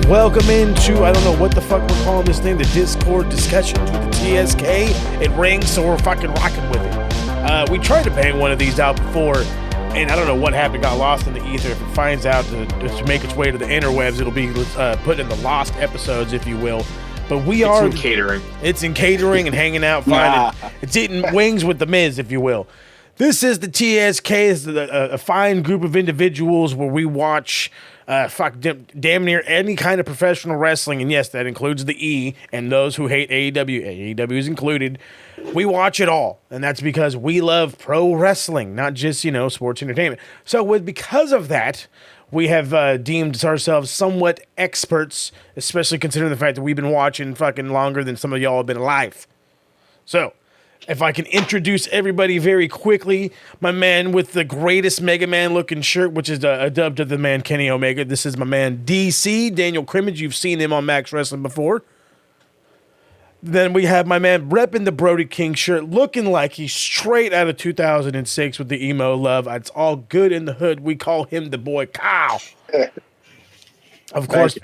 Welcome into, I don't know what the fuck we're calling this thing, the Discord discussions with the TSK. It rings, so we're fucking rocking with it. We tried to bang one of these out before, and I don't know what happened, got lost in the ether. If it finds out to make its way to the interwebs, it'll be put in the lost episodes, if you will. But it's in catering. It's in catering and hanging out, finding. It's eating wings with the Miz, if you will. This is the TSK, is a fine group of individuals where we watch damn near any kind of professional wrestling, and yes, that includes the E and those who hate AEW. AEW is included. We watch it all, and that's because we love pro wrestling, not just, sports entertainment. So because of that, we have deemed ourselves somewhat experts, especially considering the fact that we've been watching fucking longer than some of y'all have been alive. So, if I can introduce everybody very quickly, my man with the greatest Mega Man looking shirt, which is a dub to the man Kenny Omega. This is my man DC, Daniel Crimmage. You've seen him on Max Wrestling before. Then we have my man repping the Brody King shirt, looking like he's straight out of 2006 with the emo love. It's all good in the hood. We call him the boy Kyle. Of course,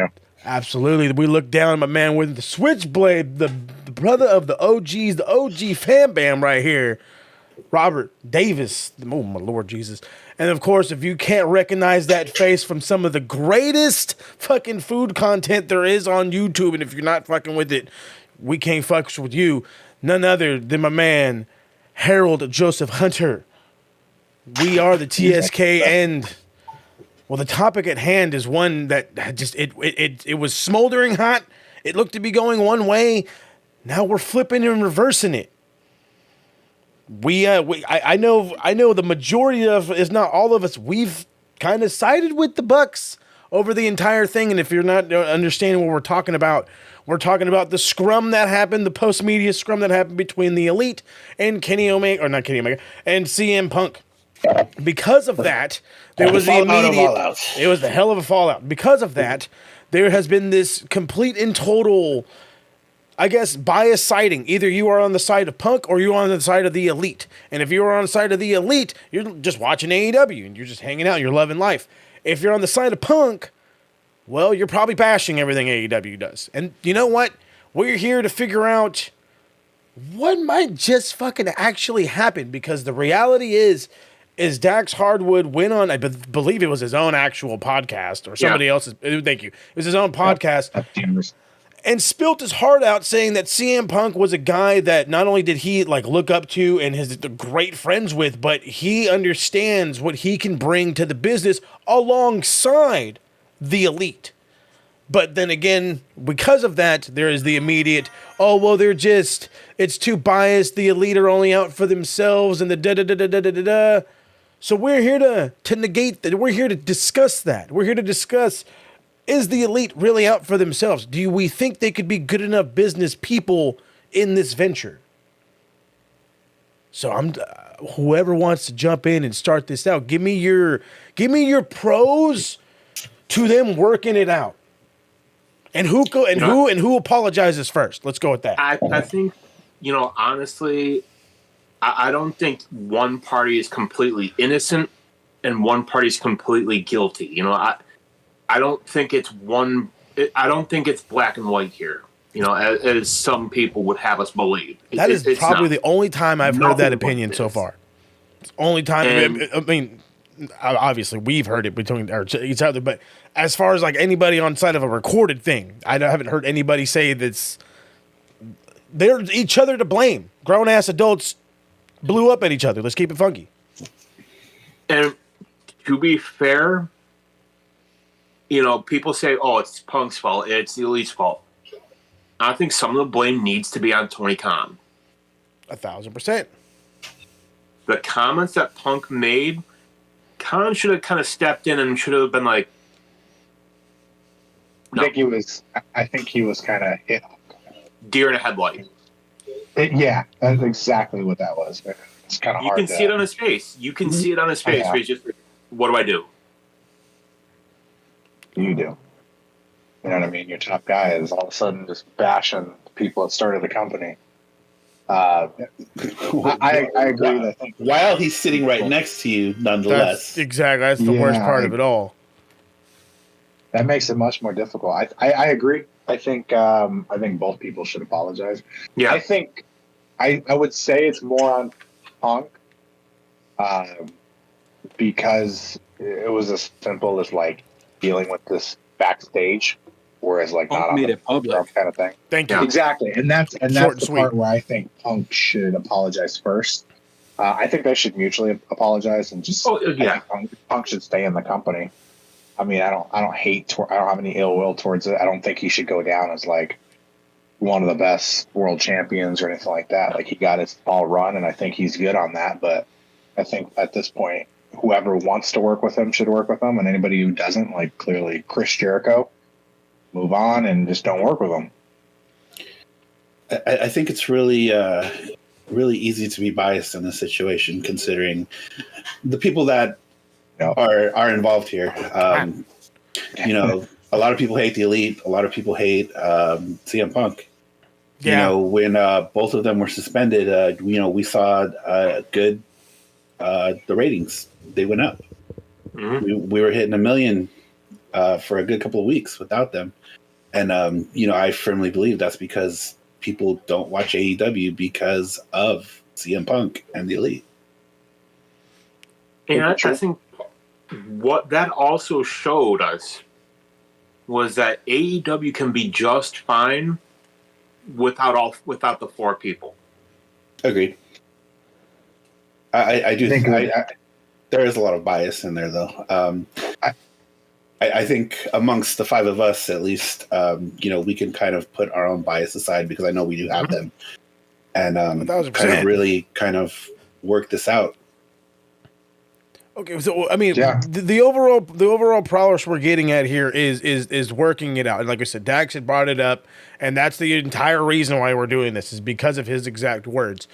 absolutely. We look down at my man with the switchblade, the brother of the OGs, the OG fan bam right here, Robert Davis. Oh, my Lord Jesus. And, of course, if you can't recognize that face from some of the greatest fucking food content there is on YouTube, and if you're not fucking with it, we can't fuck with you. None other than my man, Harold Joseph Hunter. We are the TSK, and... well, the topic at hand is one that just it was smoldering hot. It looked to be going one way. Now we're flipping and reversing it. I know the majority of, if not all of us, we've kind of sided with the Bucks over the entire thing. And if you're not understanding what we're talking about the scrum that happened, the post-media scrum that happened between the Elite and Kenny Omega, or not Kenny Omega, and CM Punk. Because of that, there was the immediate. It was the hell of a fallout. Because of that, there has been this complete and total, I guess, bias siding. Either you are on the side of Punk or you're on the side of the Elite. And if you are on the side of the Elite, you're just watching AEW and you're just hanging out. You're loving life. If you're on the side of Punk, well, you're probably bashing everything AEW does. And you know what? We're here to figure out what might just fucking actually happen, because the reality is Dax Hardwood went on, I believe it was his own actual podcast or somebody else's. Thank you. It was his own podcast. And spilt his heart out saying that CM Punk was a guy that not only did he look up to and is great friends with, but he understands what he can bring to the business alongside the Elite. But then again, because of that, there is the immediate, oh, well, it's too biased. The Elite are only out for themselves and the da-da-da-da-da-da-da. So we're here to negate that. We're here to discuss that. We're here to discuss, is the Elite really out for themselves? Do we think they could be good enough business people in this venture? So whoever wants to jump in and start this out, give me your pros to them working it out. And who apologizes first? Let's go with that. I think, honestly, I don't think one party is completely innocent and one party is completely guilty. I don't think it's I don't think it's black and white here. As some people would have us believe. That is probably the only time I've heard that opinion so far. It's the only time. I mean, obviously we've heard it between each other, but as far as anybody on side of a recorded thing, I haven't heard anybody say they're each other to blame. Grown ass adults blew up at each other. Let's keep it funky. And to be fair, people say, "Oh, it's Punk's fault. It's the Elite's fault." I think some of the blame needs to be on Tony Khan. 1,000%. The comments that Punk made, Khan should have kind of stepped in and should have been like, no. I think he was kind of hit. Deer in a headlight. Yeah, that's exactly what that was. It's kind of hard. You can see it on his face. You can see it on his face. Where he's just, what do I do? You do. You know what I mean? Your top guy is all of a sudden just bashing people that started the company. I agree that while he's sitting right next to you, nonetheless. That's the worst part of it all. That makes it much more difficult. I agree. I think both people should apologize. Yeah. I think I would say it's more on Punk, because it was as simple as like dealing with this backstage, whereas like Punk not on made the it public. kind of thing. Thank you. Yeah. Exactly, and that's Short and the sweet. part where I think Punk should apologize first. I think they should mutually apologize and just. Oh, yeah. I think Punk should stay in the company. I mean, I don't have any ill will towards it. I don't think he should go down as like one of the best world champions or anything like that. Like he got his all run, and I think he's good on that. But I think at this point, whoever wants to work with him should work with him, and anybody who doesn't, like clearly Chris Jericho, move on and just don't work with him. I think it's really really easy to be biased in this situation, considering the people that are involved here. You know, a lot of people hate the Elite. A lot of people hate CM Punk. Yeah. You know, when both of them were suspended, you know, we saw the ratings. They went up. Mm-hmm. We were hitting 1 million for a good couple of weeks without them. And, you know, I firmly believe that's because people don't watch AEW because of CM Punk and the Elite. And I think what that also showed us was that AEW can be just fine without the 4 people. Agreed. I do think there is a lot of bias in there, though. I think amongst the 5 of us, at least, you know, we can kind of put our own bias aside because I know we do have them, and kind of really kind of work this out. Okay, so I mean, the overall prowess we're getting at here is working it out. And like I said, Dax had brought it up, and that's the entire reason why we're doing this is because of his exact words.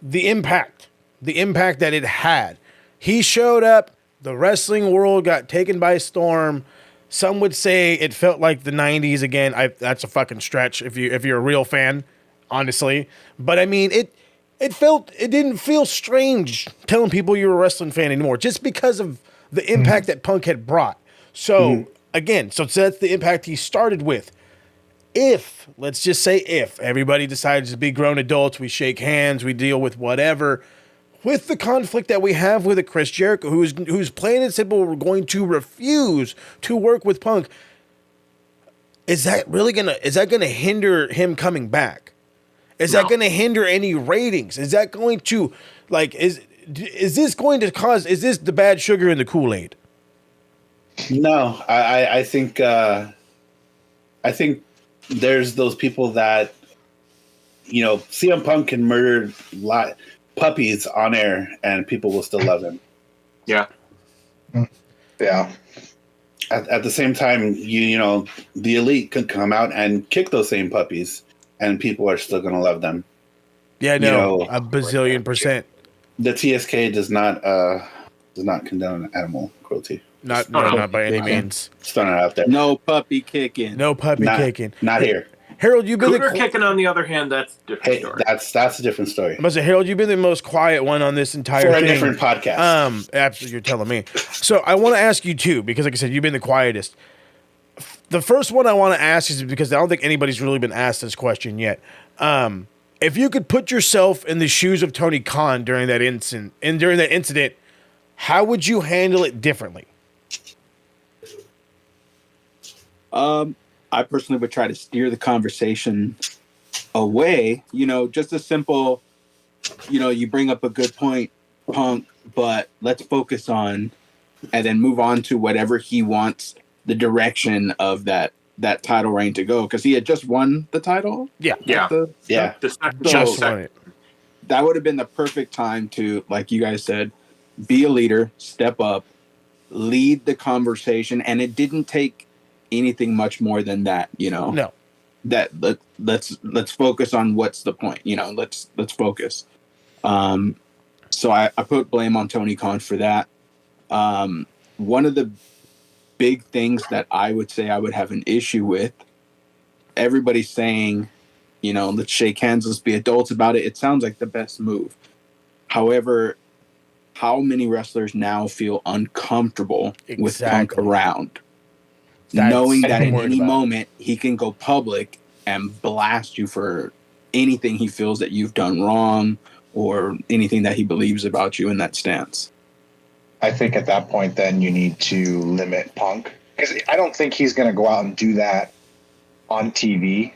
The impact that it had. He showed up. The wrestling world got taken by storm. Some would say it felt like the 90s again. That's a fucking stretch if you're a real fan, honestly. But I mean, it didn't feel strange telling people you're a wrestling fan anymore just because of the impact that Punk had brought. So again, so that's the impact he started with. Let's just say if everybody decides to be grown adults, we shake hands, we deal with whatever. With the conflict that we have with a Chris Jericho, who's plain and simple, we're going to refuse to work with Punk. Is that gonna hinder him coming back? Is that going to hinder any ratings? Is that going to is this going to cause? Is this the bad sugar in the Kool-Aid? No, I think there's those people that, you know, CM Punk can murder puppies on air and people will still love him. Yeah. Yeah. At the same time, you know, the Elite could come out and kick those same puppies and people are still going to love them. Yeah, no, you know, a bazillion %. The TSK does not condone animal cruelty. Not by any means. Just throwing it out there. No puppy kicking. No puppy kicking. Not here. Harold, you've been Cougar kicking, on the other hand, that's a different story. That's a different story. I must say, Harold, you've been the most quiet one on this entire thing. For a different podcast. Absolutely, you're telling me. So I want to ask you too, because like I said, you've been the quietest. The first one I want to ask is because I don't think anybody's really been asked this question yet. If you could put yourself in the shoes of Tony Khan during that incident, how would you handle it differently? I personally would try to steer the conversation away. You know, just a simple, you know, you bring up a good point, Punk, but let's focus on and then move on to whatever he wants the direction of that title reign to go. Because he had just won the title. Yeah. Just won it. That would have been the perfect time to, like you guys said, be a leader, step up, lead the conversation. And it didn't take anything much more than that, you know. No. That let's focus on what's the point, you know. Let's focus. So I put blame on Tony Khan for that. One of the big things that I would say I would have an issue with, everybody's saying, you know, let's shake hands, let's be adults about it. It sounds like the best move. However, how many wrestlers now feel uncomfortable with Punk around? knowing that I'm at worried any about. moment he can go public and blast you for anything he feels that you've done wrong or anything that he believes about you in that stance. I think at that point, then you need to limit Punk, because I don't think he's going to go out and do that on TV,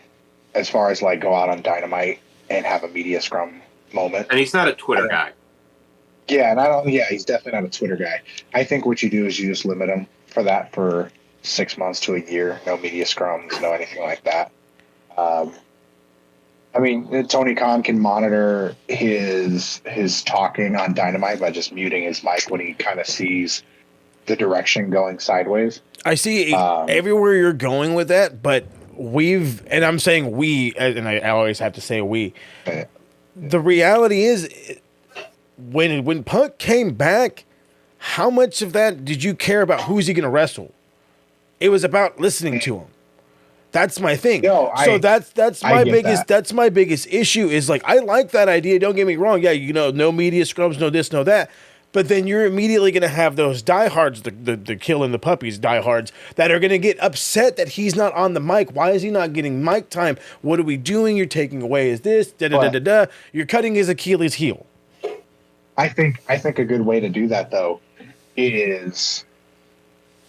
as far as like go out on Dynamite and have a media scrum moment. And he's not a Twitter guy. Yeah, and I don't. Yeah, he's definitely not a Twitter guy. I think what you do is you just limit him for that for 6 months to a year. No media scrums, no anything like that. I mean, Tony Khan can monitor his talking on Dynamite by just muting his mic when he kind of sees the direction going sideways. I see everywhere you're going with that, but and I'm saying we, and I always have to say we. The reality is, when Punk came back, how much of that did you care about who's he going to wrestle? It was about listening to him. That's my thing. That's my biggest issue is like, I like that idea. Don't get me wrong. Yeah, no media scrums, no this, no that. But then you're immediately going to have those diehards, the killing the puppies diehards, that are going to get upset that he's not on the mic. Why is he not getting mic time? What are we doing? You're taking away his this, da-da-da-da-da. You're cutting his Achilles heel. I think a good way to do that, though, is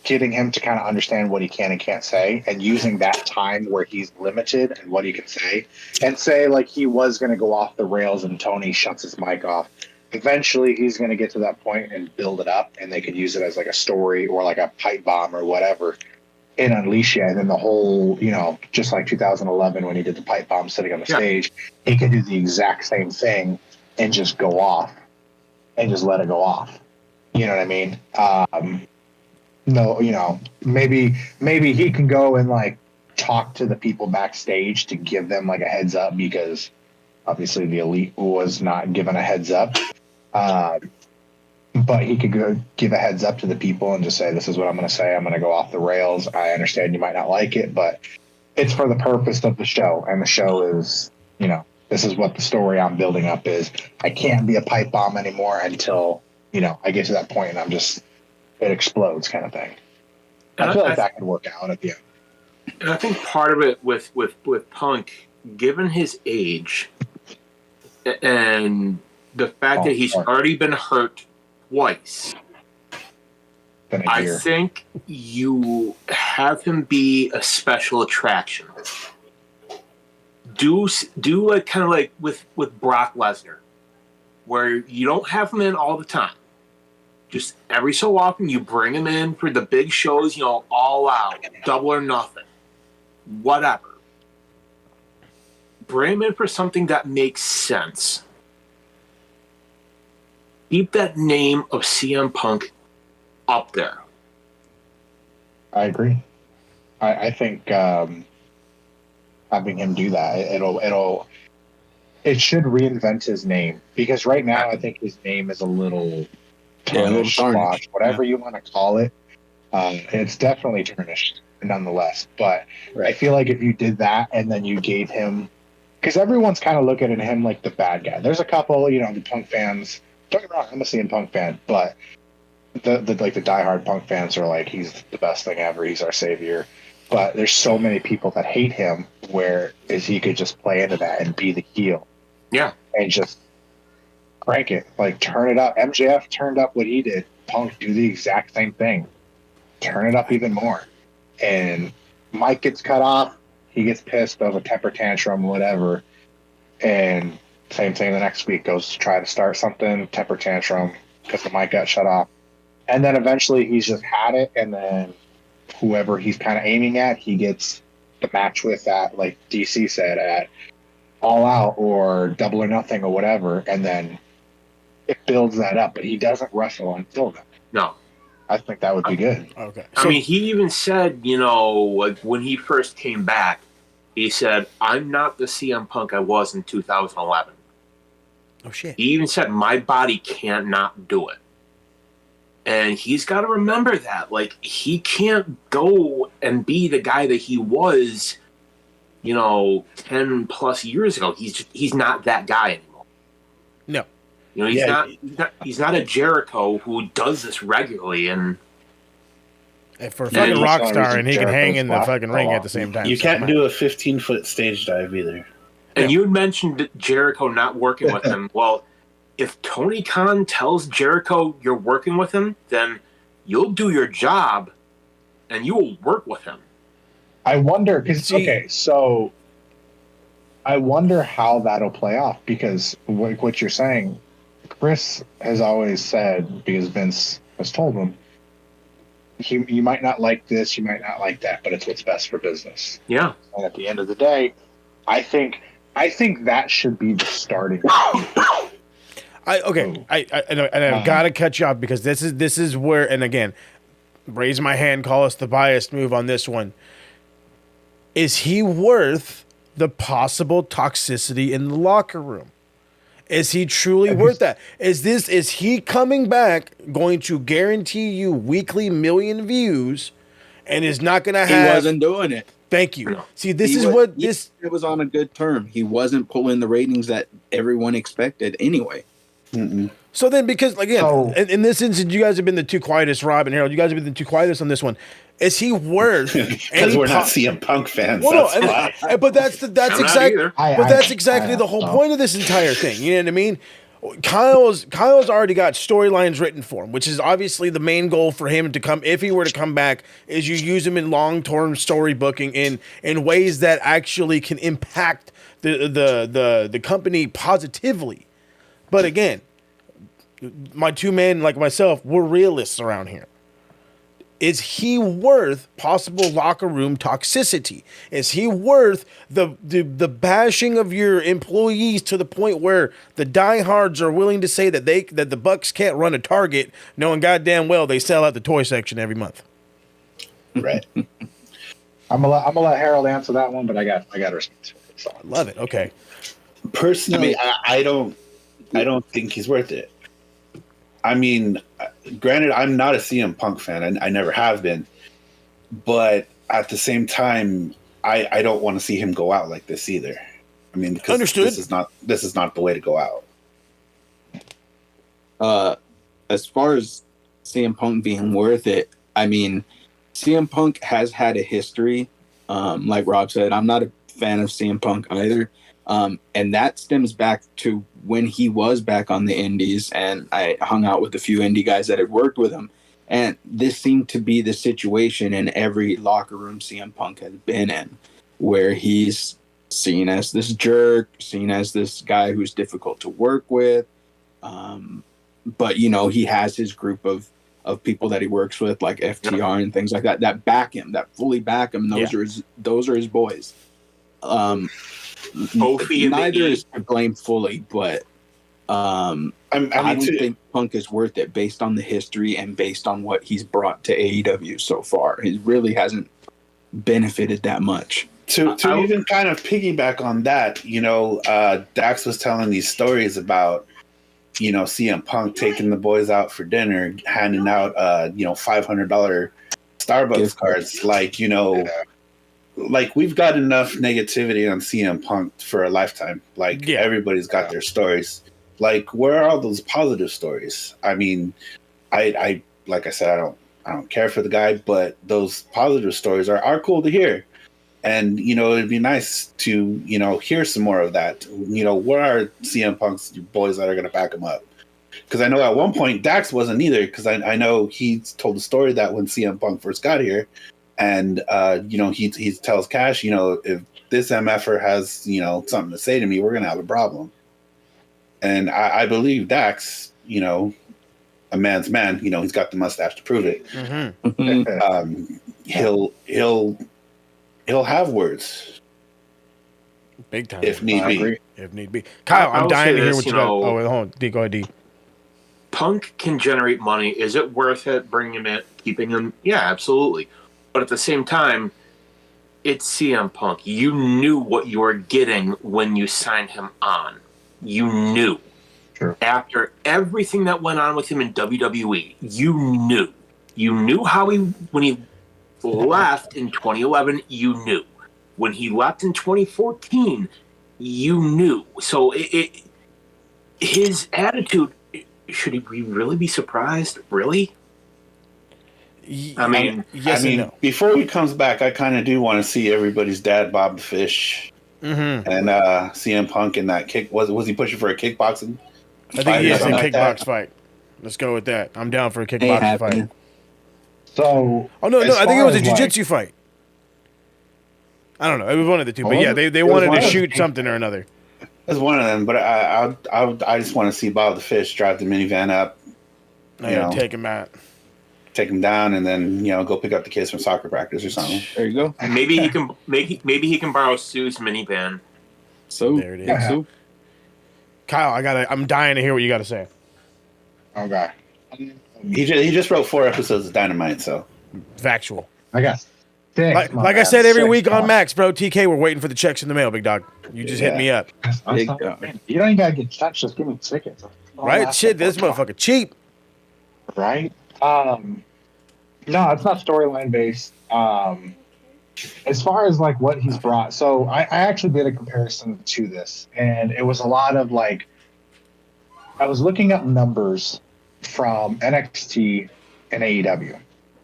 getting him to kind of understand what he can and can't say, and using that time where he's limited and what he can say, and say like he was going to go off the rails and Tony shuts his mic off. Eventually he's going to get to that point and build it up, and they could use it as like a story or like a pipe bomb or whatever, and unleash it. And then the whole, just like 2011 when he did the pipe bomb sitting on the stage, he could do the exact same thing and just go off and just let it go off. You know what I mean? No, maybe he can go and like talk to the people backstage to give them like a heads up, because obviously the Elite was not given a heads up. But he could go give a heads up to the people and just say, this is what I'm going to say. I'm going to go off the rails. I understand you might not like it, but it's for the purpose of the show. And the show is, this is what the story I'm building up is. I can't be a pipe bomb anymore until, I get to that point and it explodes kind of thing. I feel like that could work out at the end. And I think part of it with Punk, given his age and the fact that he's already been hurt twice, I think you have him be a special attraction. Do like kind of like with Brock Lesnar, where you don't have him in all the time. Just every so often you bring him in for the big shows, All Out, Double or Nothing, whatever. Bring him in for something that makes sense. Keep that name of CM Punk up there. I agree. I think having him do that, it should reinvent his name, because right now I think his name is a little tarnished, whatever you want to call it. It's definitely tarnished nonetheless, but I feel like if you did that and then you gave him, because everyone's kind of looking at him like the bad guy. There's a couple, the Punk fans. Don't get me wrong, I'm a CM Punk fan, but the diehard Punk fans are like, he's the best thing ever. He's our savior. But there's so many people that hate him, whereas he could just play into that and be the heel. Yeah. And just crank it, like turn it up. MJF turned up what he did. Punk do the exact same thing. Turn it up even more. And Mike gets cut off. He gets pissed of a temper tantrum, whatever. And same thing the next week, goes to try to start something, temper tantrum, because the mic got shut off. And then eventually he's just had it, and then whoever he's kind of aiming at, he gets the match with that, like DC said, at All Out or Double or Nothing or whatever, and then it builds that up. But he doesn't wrestle until then. No. I think that would be good. Okay. I mean, he even said, like when he first came back, he said, I'm not the CM Punk I was in 2011. Oh, shit. He even said, my body can't not do it. And he's got to remember that. Like, he can't go and be the guy that he was, 10 plus years ago. He's not that guy anymore. No. He's not a Jericho who does this regularly. And For a Yeah, fucking that's rock the only star, reason and he can Jericho's hang in the left fucking for a ring while. at the same time. You so can't I'm do a 15-foot stage dive either. And you had mentioned Jericho not working with him. Well, if Tony Khan tells Jericho you're working with him, then you'll do your job and you will work with him. I wonder because See- so I wonder how that'll play off because like what you're saying, Chris has always said because Vince has told him, you might not like this, you might not like that, but it's what's best for business. Yeah. And at the end of the day, I think that should be the starting. I've got to cut you off because this is where, and again, raise my hand, call us the biased move on this one. Is he worth the possible toxicity in the locker room? Is he truly worth that? Is he coming back going to guarantee you weekly million views and is not going to He have... wasn't doing it. Thank you. No. See, it It was on a good term. He wasn't pulling the ratings that everyone expected anyway. Mm-mm. So then, because again, So- in this instance, you guys have been the two quietest, Rob and Harold. You guys have been the two quietest on this one. Is he worth? Because we're not CM Punk fans. Well, That's why. but that's I'm not exactly. either. But that's exactly the whole point of this entire thing. You know what I mean? Kyle's already got storylines written for him, which is obviously the main goal for him to come. If he were to come back, is you use him in long-term storybooking in ways that actually can impact the company positively. But again, my two men like myself, we're realists around here. Is he worth possible locker room toxicity? Is he worth the bashing of your employees to the point where the diehards are willing to say that the Bucks can't run a Target, knowing goddamn well they sell out the toy section every month? Right. I'm gonna let Harold answer that one, but I got respect. So. I love it. Okay. Personally, I don't think he's worth it. I mean, granted, I'm not a CM Punk fan. I never have been. But at the same time, I don't want to see him go out like this either. I mean, because Understood. This is not the way to go out. As far as CM Punk being worth it, I mean, CM Punk has had a history. Like Rob said, I'm not a fan of CM Punk either. And that stems back to when he was back on the indies, and I hung out with a few indie guys that had worked with him. And this seemed to be the situation in every locker room CM Punk has been in, where he's seen as this jerk, seen as this guy who's difficult to work with. But, you know, he has his group of people that he works with, like FTR and things like that back him, that fully back him. Those are his boys. Neither is to blame fully, but I don't think Punk is worth it based on the history and based on what he's brought to AEW so far. He really hasn't benefited that much. To even kind of piggyback on that, you know, Dax was telling these stories about, you know, CM Punk taking the boys out for dinner, handing out, $500 Starbucks cards, like, you know. Yeah. Like, we've got enough negativity on CM Punk for a lifetime. Like, everybody's got their stories. Like, where are all those positive stories? I mean, I like I said, I don't care for the guy, but those positive stories are cool to hear. And, you know, it'd be nice to, you know, hear some more of that. You know, where are CM Punk's boys that are going to back him up? Because I know at one point Dax wasn't either, because I know he told the story that when CM Punk first got here, and, you know, he tells Cash, you know, if this MFer has, you know, something to say to me, we're going to have a problem. And I believe Dax, you know, a man's man, you know, he's got the mustache to prove it. Mm-hmm. He'll have words. Big time. If need be. If need be. Kyle, I'm dying to hear what you got. Oh, hold on. D, go ahead, D. Punk can generate money. Is it worth it bringing him in, keeping him? Yeah, absolutely. But at the same time, it's CM Punk. You knew what you were getting when you signed him on. You knew. Sure. After everything that went on with him in WWE, you knew. You knew how when he left in 2011, you knew. When he left in 2014, you knew. So his attitude, should we really be surprised? Really? I mean, yes and no. before he comes back, I kind of do want to see everybody's dad, Bob the Fish, and CM Punk in that kick. Was he pushing for a kickboxing? I think he is a something like kickbox that. fight. Let's go with that. I'm down for a Ain't kickbox fight. happening. So, Oh no, as I think it far was a as, like, jiu-jitsu fight. I don't know. It was one of the two, but was yeah, it? they It was wanted one to of the shoot two. something or another. That's one of them, but I just want to see Bob the Fish drive the minivan up, Take him out. take him down, and then go pick up the kids from soccer practice or something. There you go. maybe he can borrow Sue's minivan. So There it is. So Kyle, I'm dying to hear what you got to say. Okay. He just wrote 4 episodes of Dynamite, so Factual. I guess. Six, Like I said every 6 week on months. Max, bro. TK, we're waiting for the checks in the mail, big dog. You just hit Yeah. me up, Big Man, dog. you don't even gotta get checks. Just give me tickets. right? Shit, this motherfucker cheap. Right? No, it's not storyline based. As far as like what he's brought, so I actually did a comparison to this, and it was a lot of like I was looking up numbers from NXT and AEW.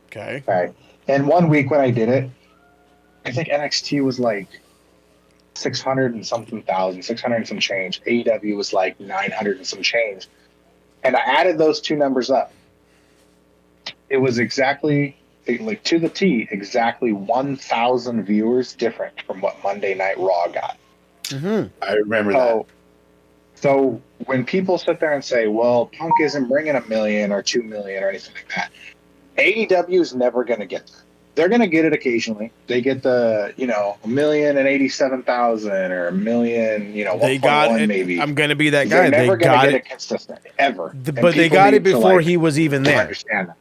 Okay. Okay. And one week when I did it, I think NXT was like 600 and something thousand, 600 and some change. AEW was like 900 and some change. And I added those two numbers up. It was exactly, like to the T, exactly 1,000 viewers different from what Monday Night Raw got. I remember that. So when people sit there and say, well, Punk isn't bringing 1 million or 2 million or anything like that, AEW is never going to get there. They're going to get it occasionally. They get the, 1,087,000 or 1 million, They got 1.1 it. maybe. I'm gonna be that guy. They're never They going to got get it. it consistent ever. And But they people got it need to, before like, he was even there. understand that.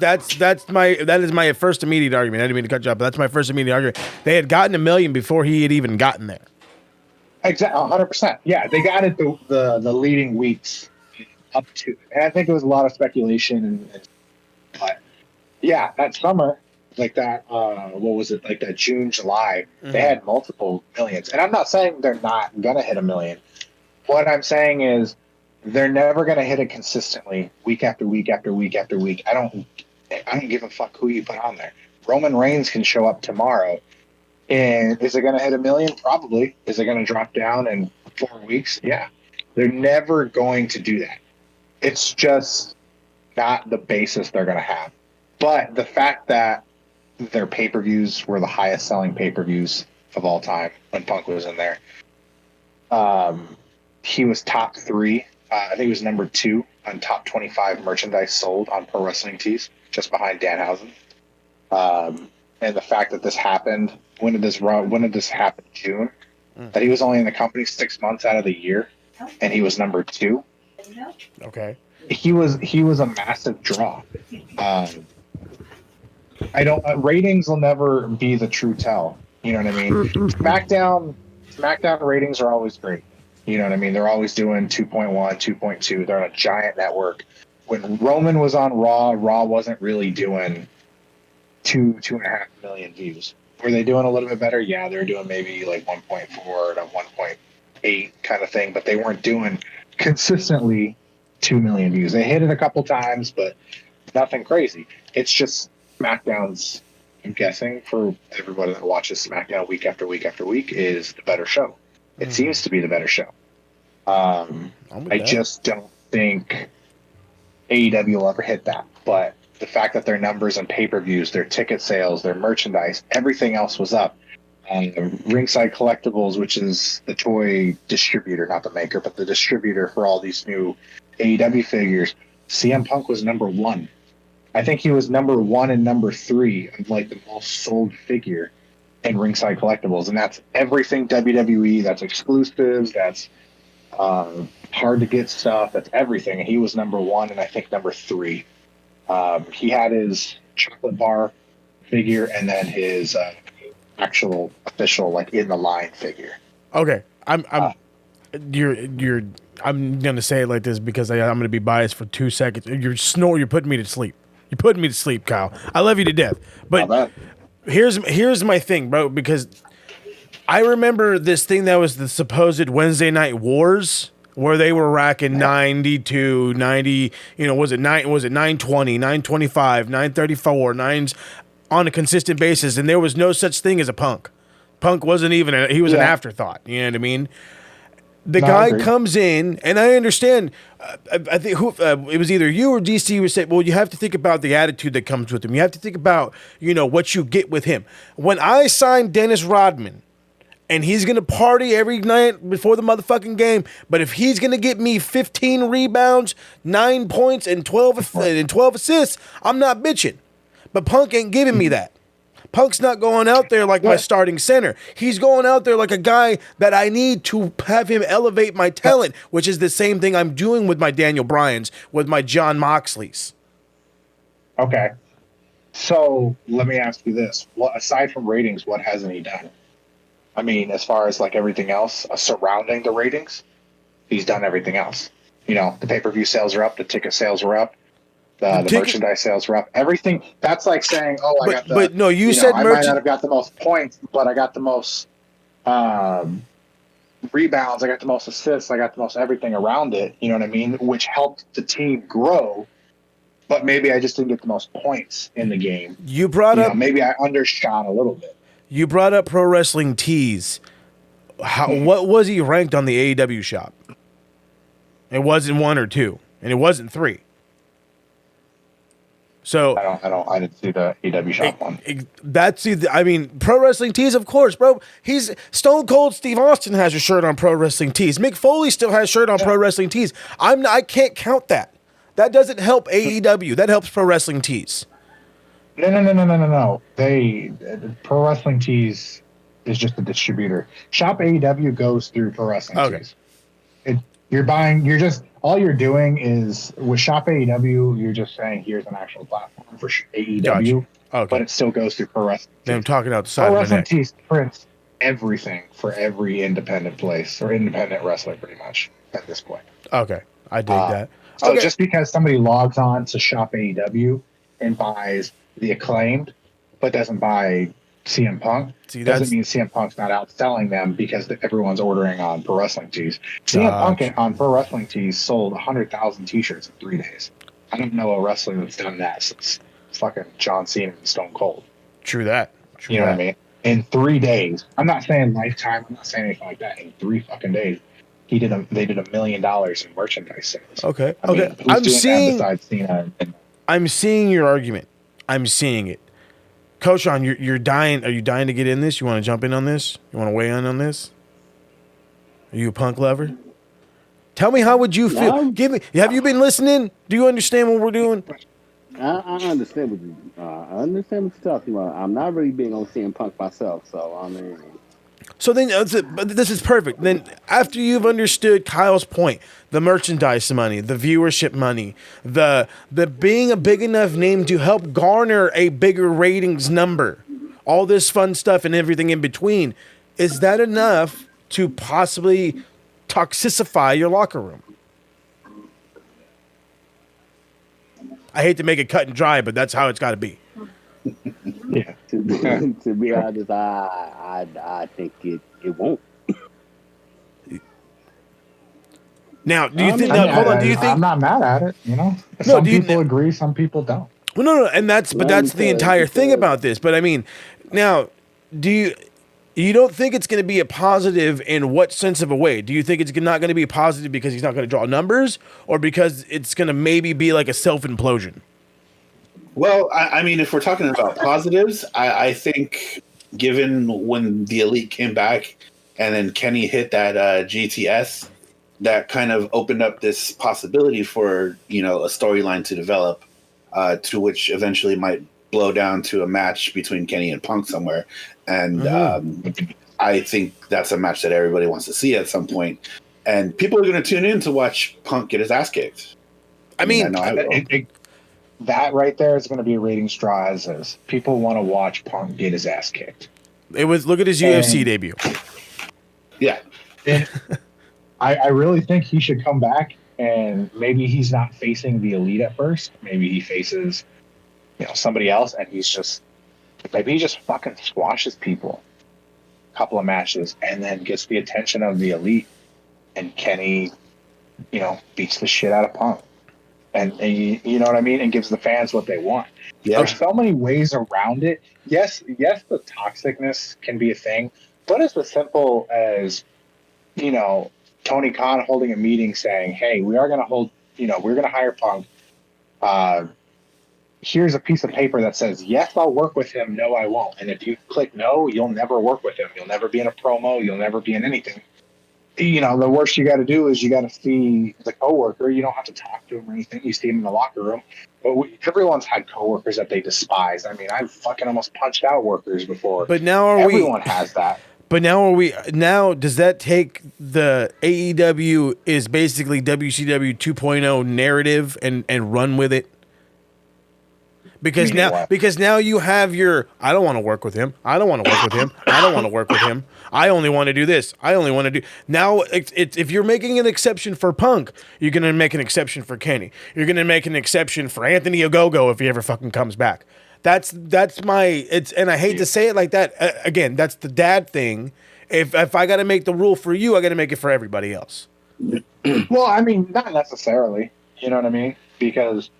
That is my first immediate argument. I didn't mean to cut you off, but that's my first immediate argument. They had gotten 1 million before he had even gotten there. Exactly, 100%. Yeah, they got it the leading weeks up to, and I think it was a lot of speculation. But yeah, that summer, like that, what was it? Like that June, July, they had multiple millions. And I'm not saying they're not gonna hit 1 million. What I'm saying is they're never gonna hit it consistently, week after week after week after week. I don't give a fuck who you put on there. Roman Reigns can show up tomorrow. And is it going to hit 1 million? Probably. Is it going to drop down in 4 weeks? Yeah. They're never going to do that. It's just not the basis they're going to have. But the fact that their pay-per-views were the highest selling pay-per-views of all time when Punk was in there. He was top 3. I think he was number 2 on top 25 merchandise sold on Pro Wrestling Tees, just behind Danhausen. And the fact that this happened, when did this happen? June. That he was only in the company 6 months out of the year, and he was number 2. Okay. He was a massive draw. Ratings will never be the true tell. You know what I mean? SmackDown ratings are always great. You know what I mean? They're always doing 2.1, 2.2. They're on a giant network. When Roman was on Raw wasn't really doing 2.5 million views. Were they doing a little bit better? Yeah, they were doing maybe like 1.4 to 1.8 kind of thing, but they weren't doing consistently 2 million views. They hit it a couple times, but nothing crazy. It's just SmackDown's, I'm guessing, for everybody that watches SmackDown week after week after week, is the better show. It seems to be the better show. I just don't think AEW will ever hit that, but the fact that their numbers and pay-per-views, their ticket sales, their merchandise, everything else was up. Ringside Collectibles, which is the toy distributor, not the maker, but the distributor for all these new AEW figures, CM Punk was number 1. I think he was number 1 and number 3 of like the most sold figure in Ringside Collectibles, and that's everything WWE. That's exclusives. That's hard to get stuff. That's everything. And he was number 1, and I think number 3. He had his chocolate bar figure and then his actual official, like in the line figure. Okay. I'm gonna say it like this because I'm gonna be biased for 2 seconds. You're putting me to sleep. You're putting me to sleep, Kyle. I love you to death. But here's my thing, bro, because I remember this thing that was the supposed Wednesday Night Wars where they were racking 92, 90, was it 920, 925, 934, nines on a consistent basis, and there was no such thing as a Punk. Punk wasn't even he was an afterthought, you know what I mean? The guy comes in, and I understand. I think it was either you or DC who said, well, you have to think about the attitude that comes with him. You have to think about, what you get with him. When I signed Dennis Rodman, and he's going to party every night before the motherfucking game, but if he's going to get me 15 rebounds, 9 points, and 12 assists, I'm not bitching. But Punk ain't giving me that. Punk's not going out there like my starting center. He's going out there like a guy that I need to have him elevate my talent, which is the same thing I'm doing with my Daniel Bryans, with my John Moxleys. Okay. So let me ask you this. Aside from ratings, what hasn't he done? I mean, as far as like everything else surrounding the ratings, he's done everything else. The pay-per-view sales are up, the ticket sales are up, the merchandise sales were up. Everything that's like saying, I got the. But no, you said I might not have got the most points, but I got the most rebounds. I got the most assists. I got the most everything around it. You know what I mean? Which helped the team grow. But maybe I just didn't get the most points in the game. You brought up maybe I undershot a little bit. You brought up Pro Wrestling Tees. What was he ranked on the AEW shop? It wasn't 1 or 2, and it wasn't 3. So I didn't see the AEW shop one. Pro Wrestling Tees, of course, bro. He's Stone Cold Steve Austin has a shirt on Pro Wrestling Tees. Mick Foley still has a shirt on Pro Wrestling Tees. I can't count that. That doesn't help AEW. That helps Pro Wrestling Tees. No. Pro Wrestling Tees is just a distributor. Shop AEW goes through Pro Wrestling Tees. All you're doing is with Shop AEW, you're just saying here's an actual platform for AEW, gotcha. Okay. But it still goes through Pro Wrestling Tees. I'm talking out the side Pro of my Wrestling neck. Tees prints everything for every independent place or independent wrestler pretty much at this point. Okay, I dig that. So just because somebody logs on to Shop AEW and buys the Acclaimed, but doesn't buy CM Punk, doesn't mean CM Punk's not outselling them because everyone's ordering on Pro Wrestling Tees. CM Punk on Pro Wrestling Tees sold 100,000 T-shirts in 3 days. I don't know a wrestler that's done that since fucking John Cena and Stone Cold. True that. You know what I mean? In 3 days. I'm not saying lifetime. I'm not saying anything like that. In 3 fucking days. They did $1 million in merchandise sales. Okay. I mean, who's doing that besides Cena? I'm seeing your argument. I'm seeing it. Coach on, you're dying. Are you dying to get in this? You want to jump in on this? You want to weigh in on this? Are you a Punk lover? Tell me, how would you feel? Have you been listening? Do you understand what we're doing? I understand what you're talking about. I'm not really big on CM Punk myself, so I mean. So then, but this is perfect. Then after you've understood Kyle's point, the merchandise money, the viewership money, the being a big enough name to help garner a bigger ratings number, all this fun stuff and everything in between, is that enough to possibly toxicify your locker room? I hate to make it cut and dry, but that's how it's got to be. Yeah. To be honest, I think it won't. Now, do you think? Hold on. Do you think? I'm not mad at it. Some people agree, some people don't. Well, no, and that's the entire thing about this. But I mean, now, do you don't think it's going to be a positive in what sense of a way? Do you think it's not going to be positive because he's not going to draw numbers, or because it's going to maybe be like a self-implosion? Well, I mean, if we're talking about positives, I think given when the Elite came back and then Kenny hit that GTS, that kind of opened up this possibility for, a storyline to develop, to which eventually might blow down to a match between Kenny and Punk somewhere. And I think that's a match that everybody wants to see at some point. And people are going to tune in to watch Punk get his ass kicked. I mean, that right there is going to be a ratings draw as is. People want to watch Punk get his ass kicked. Look at his UFC debut. Yeah. I really think he should come back, and maybe he's not facing the Elite at first. Maybe he faces, somebody else, and he just fucking squashes people a couple of matches and then gets the attention of the Elite, and Kenny beats the shit out of Punk. And you know what I mean? And gives the fans what they want. Yeah. There's so many ways around it. Yes, the toxicness can be a thing, but it's as simple as, Tony Khan holding a meeting saying, hey, we are going to we're going to hire Punk. Here's a piece of paper that says, yes, I'll work with him. No, I won't. And if you click no, you'll never work with him. You'll never be in a promo. You'll never be in anything. The worst you got to do is you got to see the coworker. You don't have to talk to him or anything. You see him in the locker room. But everyone's had coworkers that they despise. I mean, I've fucking almost punched out workers before. But now everyone has that. But now does that take the AEW is basically WCW 2.0 narrative and run with it? Because now you have your, I don't want to work with him. I don't want to work with him. I don't want to work with him. I only want to do this. I only want to do. Now, if you're making an exception for Punk, you're going to make an exception for Kenny. You're going to make an exception for Anthony Ogogo if he ever fucking comes back. That's my, and I hate to say it like that. Again, that's the dad thing. If I got to make the rule for you, I got to make it for everybody else. Well, I mean, not necessarily. You know what I mean? Because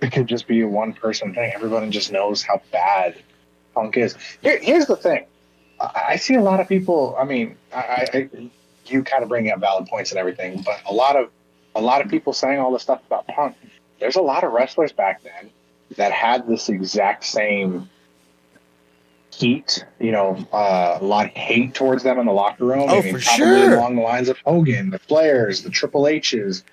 it could just be a one-person thing. Everyone just knows how bad Punk is. Here's the thing. I see a lot of people. I mean, you kind of bring up valid points and everything, but a lot of people saying all this stuff about Punk. There's a lot of wrestlers back then that had this exact same heat. A lot of hate towards them in the locker room. Oh, for sure. Along the lines of Hogan, the Flairs, the Triple H's.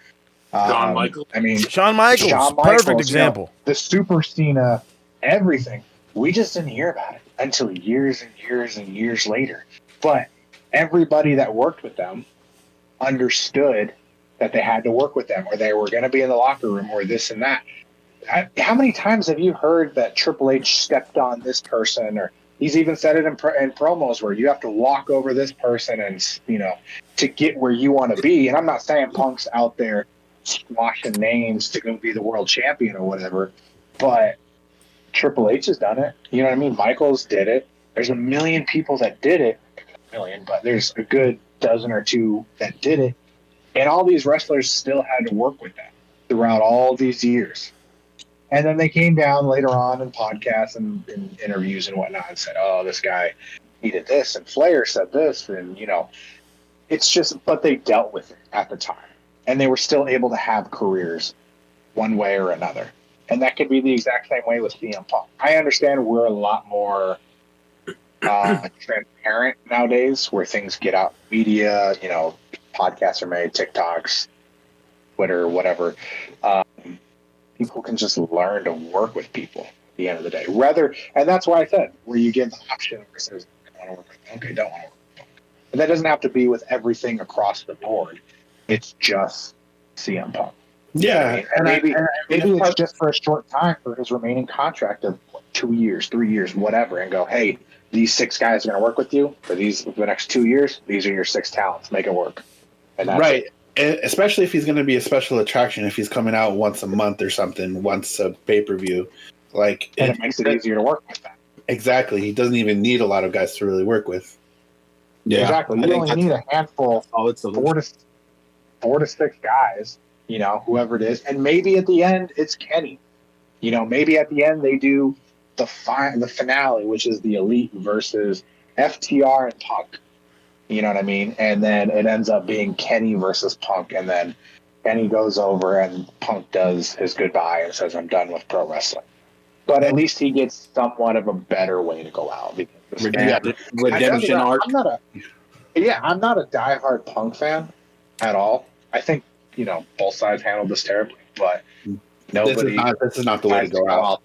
Shawn Michaels. I mean, Shawn Michaels, perfect example. The Super Cena, everything. We just didn't hear about it until years and years and years later. But everybody that worked with them understood that they had to work with them, or they were going to be in the locker room, or this and that. How many times have you heard that Triple H stepped on this person, or he's even said it in promos where you have to walk over this person and to get where you want to be? And I'm not saying Punk's out there squashing names to go be the world champion or whatever, but Triple H has done it. You know what I mean? Michaels did it. There's a million people that did it. But there's a good dozen or two that did it. And all these wrestlers still had to work with that throughout all these years. And then they came down later on in podcasts and in interviews and whatnot and said, oh, this guy, he did this, and Flair said this, and it's just, but they dealt with it at the time. And they were still able to have careers one way or another. And that could be the exact same way with CM Punk. I understand we're a lot more transparent nowadays where things get out media, podcasts are made, TikToks, Twitter, whatever. People can just learn to work with people at the end of the day. And that's why I said, where you get the option where it says, I want to work with Punk, I don't want to work with Punk. And that doesn't have to be with everything across the board. It's just CM Punk. Yeah, and maybe it's just for a short time for his remaining contract of 2 years, 3 years, whatever, and go, hey, these 6 guys are going to work with you for the next 2 years. These are your 6 talents. Make it work. And that's right. It. Especially if he's going to be a special attraction, if he's coming out once a month or something, once a pay-per-view. It makes it easier to work with that. Exactly. He doesn't even need a lot of guys to really work with. Yeah, exactly. You only need a handful, it's 4 to 6 guys, whoever it is. And maybe at the end, it's Kenny. Maybe at the end they do the finale, which is the Elite versus FTR and Punk. You know what I mean? And then it ends up being Kenny versus Punk. And then Kenny goes over and Punk does his goodbye and says, I'm done with pro wrestling. But at least he gets somewhat of a better way to go out. Redemption arc. I'm not a diehard Punk fan at all. I think, both sides handled this terribly, but nobody. This is not the way to go out.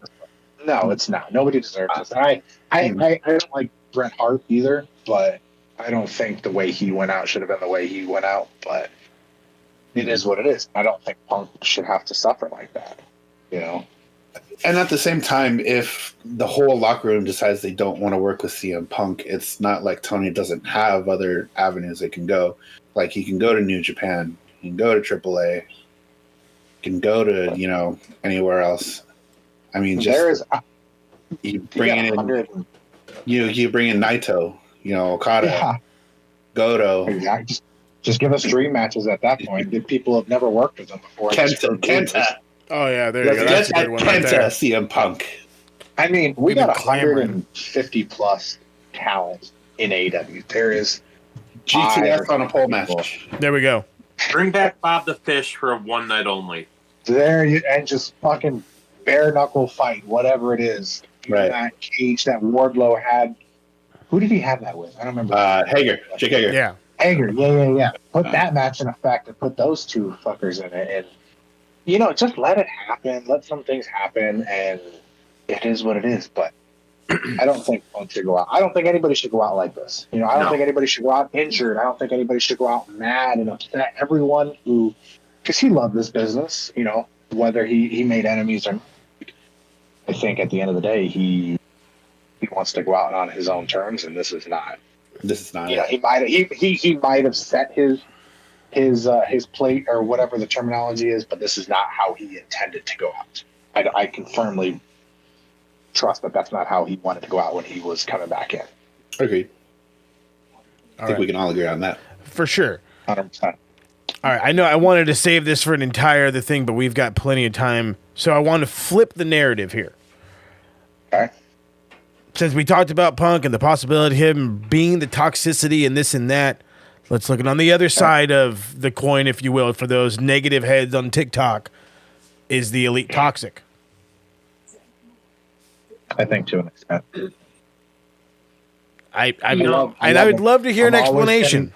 No, it's not. Nobody deserves this. I don't like Bret Hart either, but I don't think the way he went out should have been the way he went out. But it is what it is. I don't think Punk should have to suffer like that. And at the same time, if the whole locker room decides they don't want to work with CM Punk, it's not like Tony doesn't have other avenues they can go. Like he can go to New Japan, he can go to AAA, he can go to anywhere else. I mean, you bring in Naito, Okada, Goto. Exactly. Just give us dream matches at that point. If people have never worked with them before. Kenta. Oh yeah, there you go. Let's That's a get good one that right Kenta there. CM Punk. I mean, we We've been got clamoring. 150 plus talent in AEW. There is GTS on a pole people. match. There we go. Bring back Bob the Fish for a one night only. There you and just fucking bare knuckle fight, whatever it is. Right. That cage that Wardlow had. Who did he have that with? I don't remember. Hager. Jake Hager. Yeah. Hager. Yeah. Put that match in effect and put those two fuckers in it, and just let it happen. Let some things happen, and it is what it is. But I don't think Punk should go out. I don't think anybody should go out like this. I don't think anybody should go out injured. I don't think anybody should go out mad and upset. Everyone who, because he loved this business, whether he made enemies or not. I think at the end of the day, he wants to go out on his own terms, and this is not. This is not. He might have set his plate or whatever the terminology is, but this is not how he intended to go out. I can firmly trust that that's not how he wanted to go out when he was coming back in. Agreed. I think we can all agree on that. For sure. 100%. All right, I know I wanted to save this for an entire other thing, but we've got plenty of time, so I want to flip the narrative here. Okay. Since we talked about Punk and the possibility of him being the toxicity and this and that, let's look at on the other side of the coin, if you will, for those negative heads on TikTok. Is the Elite toxic? I think to an extent. I I would love to hear an explanation.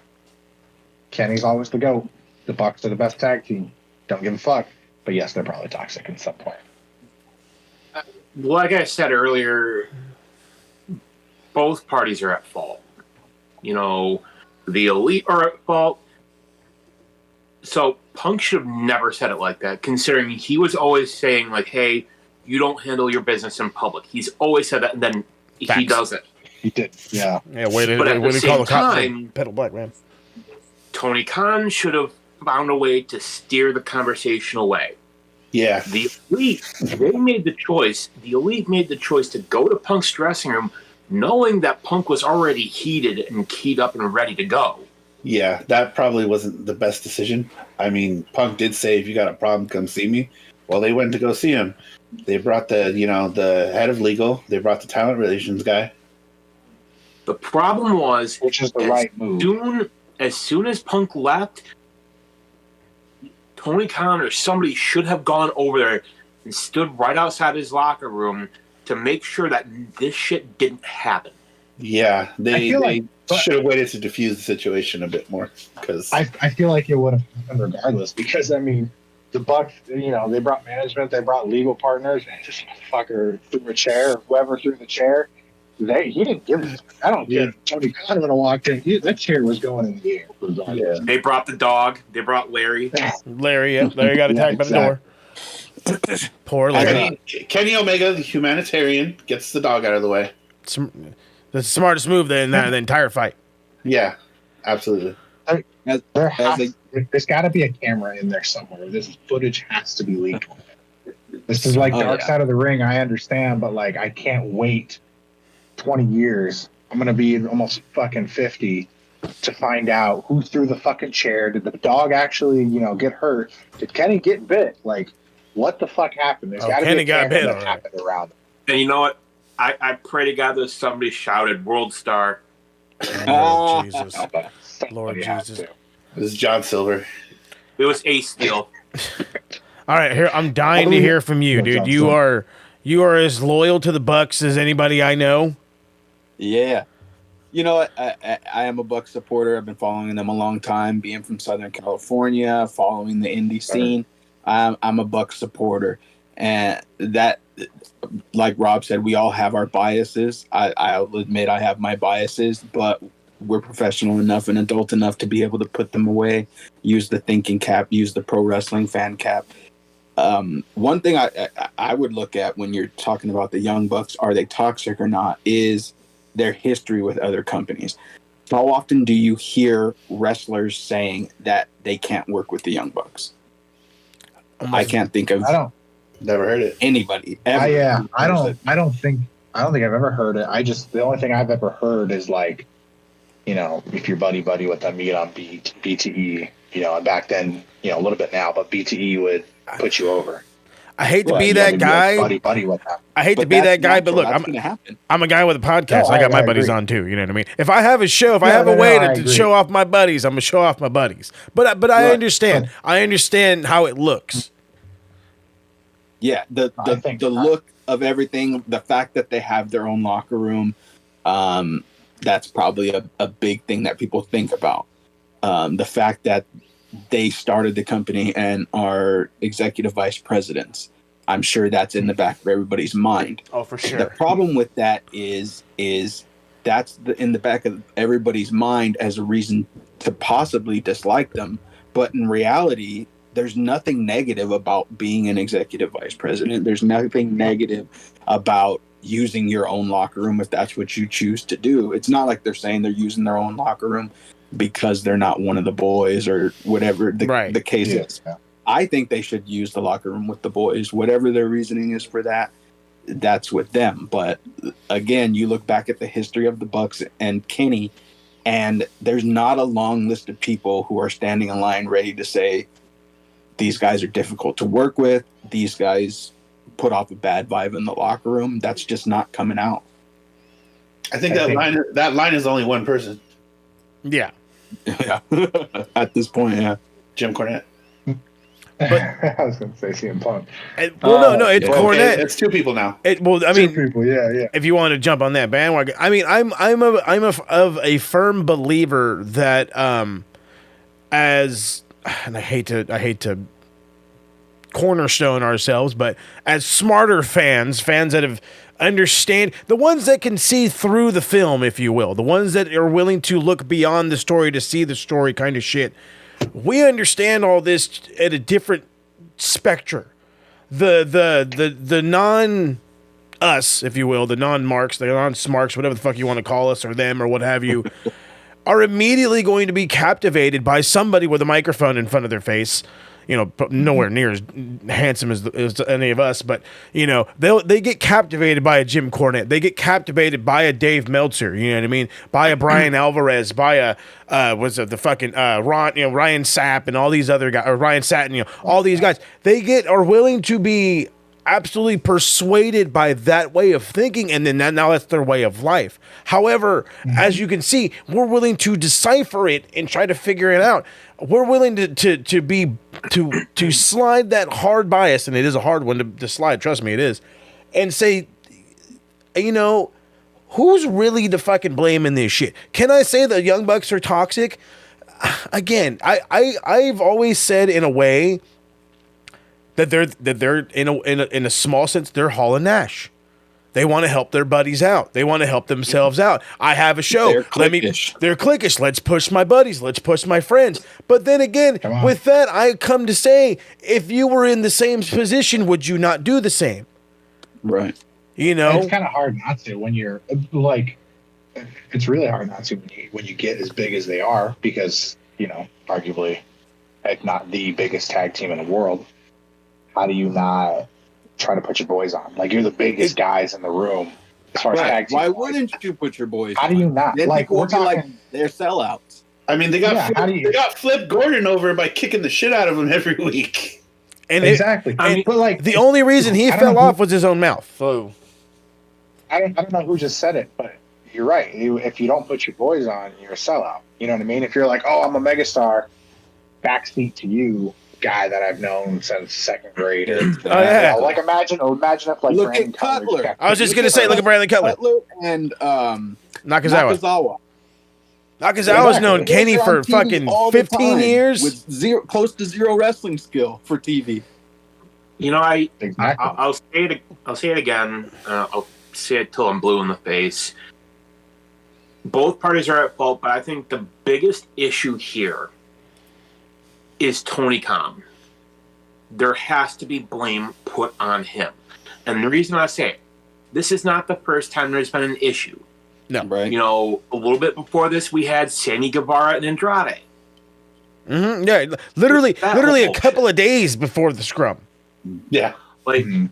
Kenny's always the GOAT. The Bucks are the best tag team. Don't give a fuck. But yes, they're probably toxic at some point. Like I said earlier, both parties are at fault. The Elite are at fault. So Punk should have never said it like that, considering he was always saying, like, hey, you don't handle your business in public. He's always said that, and then he does it. He did, yeah. Yeah, way to But at the call the same cops time- pedal black, man. Tony Khan should have found a way to steer the conversation away. Yeah. The Elite, they made the choice. The Elite made the choice to go to Punk's dressing room knowing that Punk was already heated and keyed up and ready to go. Yeah, that probably wasn't the best decision. I mean, Punk did say, if you got a problem, come see me. Well, they went to go see him. They brought the head of legal. They brought the talent relations guy. The problem was, Which is the right move. As soon as Punk left, Tony Khan or somebody should have gone over there and stood right outside his locker room to make sure that this shit didn't happen. Yeah, they like- should have waited to diffuse the situation a bit more. Because I feel like it would have happened regardless because, I mean, the Bucks, they brought management, they brought legal partners, and this motherfucker threw a chair, whoever threw the chair, he didn't give it. I don't care if Tony Khan would have walked in. That chair was going in the air. Yeah. They brought the dog. They brought Larry. Larry got attacked by the door. Poor I Larry. mean, Kenny Omega, the humanitarian, gets the dog out of the way. The smartest move in the entire fight. Yeah, absolutely. There's got to be a camera in there somewhere. This footage has to be leaked. This is like Dark Side of the Ring. I understand, but like I can't wait 20 years. I'm gonna be almost fucking 50 to find out who threw the fucking chair. Did the dog actually, get hurt? Did Kenny get bit? Like, what the fuck happened? There's got to be Kenny a got camera bit, that all right. happened around him. And you know what? I pray to God that somebody shouted "World Star." Lord Jesus. But Lord somebody has Jesus. to. This is John Silver. It was Ace Steel. All right, here I'm dying to hear from you, dude. You are as loyal to the Bucks as anybody I know. Yeah. You know what? I am a Bucks supporter. I've been following them a long time, being from Southern California, following the indie scene. I'm a Bucks supporter. And that, like Rob said, we all have our biases. I'll admit I have my biases, but we're professional enough and adult enough to be able to put them away, use the thinking cap, use the pro wrestling fan cap. One thing I would look at when you're talking about the Young Bucks, are they toxic or not, is their history with other companies. How often do you hear wrestlers saying that they can't work with the Young Bucks? I can't think of Never heard it. anybody ever. I don't think I've ever heard it. The only thing I've ever heard is like if you're buddy with them, you get on BTE, and back then, a little bit now, but BTE would put you over. I hate to But be you that wanted to be, guy. like, buddy with them. I hate to But be that's that guy, but natural. look, That's going to happen. I'm a guy with a podcast. No, I got my I buddies agree. on too. You know what I mean? If I have a show, if I Yeah, have a no, way I to agree. show off my buddies, I'm gonna show off my buddies. But I Right. understand. I understand how it looks. Yeah, I think the that- look of everything, the fact that they have their own locker room, that's probably a big thing that people think about. The fact that they started the company and are executive vice presidents, I'm sure that's in the back of everybody's mind. Oh, for The problem with that is that's in the back of everybody's mind as a reason to possibly dislike them. But in reality, there's nothing negative about being an executive vice president. There's nothing negative about using your own locker room if that's what you choose to do. It's not like they're saying they're using their own locker room because they're not one of the boys or whatever the case is. Yeah. I think they should use the locker room with the boys. Whatever their reasoning is for that, that's with them. But again, you look back at the history of the Bucks and Kenny, and there's not a long list of people who are standing in line ready to say, these guys are difficult to work with. These guys put off a bad vibe in the locker room. That's just not coming out. I think that line is only one person, Yeah. Yeah. At this point, yeah. Jim Cornette. I was going to say CM Punk. Well, no, it's yeah. Cornette. Okay, it's two people now. I Two mean, people, yeah. if you want to jump on that bandwagon, I mean, I'm a firm believer that and I hate to cornerstone ourselves, but as smarter fans that have understand, the ones that can see through the film, if you will, the ones that are willing to look beyond the story to see the story kind of shit, we understand all this at a different spectrum. The non us, if you will, the non-marks, the non-smarks, whatever the fuck you want to call us or them or what have you, are immediately going to be captivated by somebody with a microphone in front of their face. Nowhere near as handsome as any of us, but they get captivated by a Jim Cornette. They get captivated by a Dave Meltzer. You know what I mean? By a Brian Alvarez. By a the fucking Ryan Sapp and all these other guys, or Ryan Satin. All these guys. They are willing to be absolutely persuaded by that way of thinking, and then now that's their way of life. However, as you can see, we're willing to decipher it and try to figure it out. We're willing to slide that hard bias, and it is a hard one to slide, trust me, it is, and say, who's really the fucking blame in this shit? Can I say the Young Bucks are toxic? Again, I've always said in a way that they're in a small sense, they're Hall and Nash. They want to help their buddies out. They want to help themselves out. I have a show. They're cliquish. They're cliquish. Let's push my buddies. Let's push my friends. But then again, with that, I come to say, if you were in the same position, would you not do the same? Right. It's kind of hard not to when you're like, it's really hard not to when you get as big as they are, because arguably, if not the biggest tag team in the world. How do you not try to put your boys on? Like, you're the biggest guys in the room as far as tag team. Why wouldn't you put your boys How on? do you not? Then Like, people we're will be like, talking. they're sellouts. I mean, they got how Flip Gordon over by kicking the shit out of him every week. And Exactly. But like, the only reason he I don't fell know off was his own mouth. So I don't know who just said it, but you're right. If you don't put your boys on, you're a sellout. You know what I mean? If you're like, oh, I'm a megastar, backseat to you, guy that I've known since second grade. yeah. Like imagine if like Look Brandon at Cutler. Cutler. I was just gonna say, look at Brandon Cutler. And Nakazawa. Nakazawa's Exactly. known Kenny They're for on TV fucking all the 15 time years. with close to zero wrestling skill for TV. Exactly. I'll say it. I'll say it again. I'll say it till I'm blue in the face. Both parties are at fault, but I think the biggest issue here is Tony Khan. There has to be blame put on him, and the reason I say it, this is not the first time there's been an issue. No, Right. A little bit before this, we had Sammy Guevara and Andrade. Mm-hmm. Yeah, literally That a whole couple of days before the scrum. Yeah. Like, Mhm.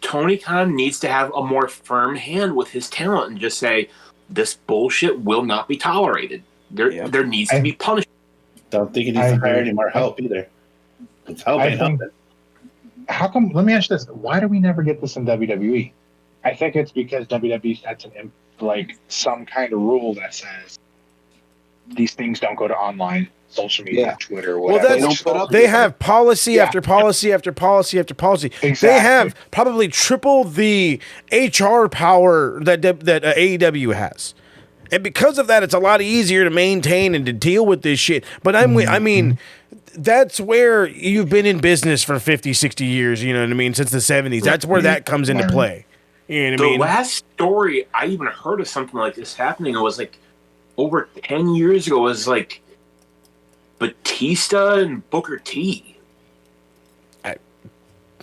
Tony Khan needs to have a more firm hand with his talent and just say, this bullshit will not be tolerated. There needs to be punishment. Don't think it needs to hire any more help either. It's help ain't helping. How come? Let me ask you this: why do we never get this in WWE? I think it's because WWE sets some kind of rule that says these things don't go to online, social media, Twitter, whatever. Well, they have policy after policy after policy after policy. Exactly. They have probably triple the HR power that AEW has. And because of that, it's a lot easier to maintain and to deal with this shit. But I mean, that's where you've been in business for 50, 60 years, you know what I mean, since the 70s. That's where that comes into play. You know what I mean? The last story I even heard of something like this happening, it was like over 10 years ago, was like Batista and Booker T.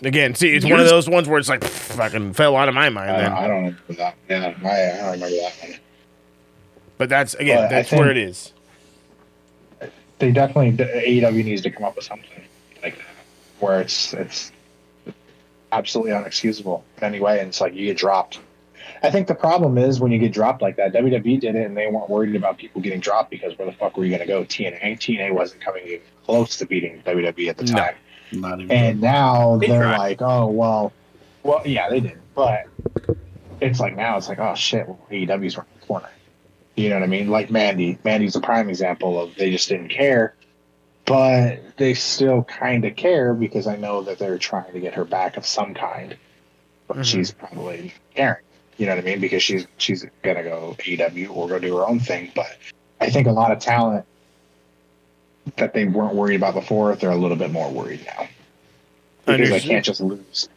Again, see, it's one of those ones where it's like fucking fell out of my mind. I don't remember that. Yeah, I don't remember that one. But that's where it is. They definitely, AEW needs to come up with something like that, where it's absolutely unexcusable anyway, and it's like you get dropped. I think the problem is when you get dropped like that, WWE did it and they weren't worried about people getting dropped because where the fuck were you going to go? TNA wasn't coming even close to beating WWE at the time. Not even. And now they're like, oh, well, yeah, they did. But it's like now it's like, oh, shit, well, AEW's running the corner. You know what I mean? Like Mandy. Mandy's a prime example of they just didn't care. But they still kind of care because I know that they're trying to get her back of some kind. But she's probably caring. You know what I mean? Because she's going to go AEW or go do her own thing. But I think a lot of talent that they weren't worried about before, they're a little bit more worried now. Because they can't just lose,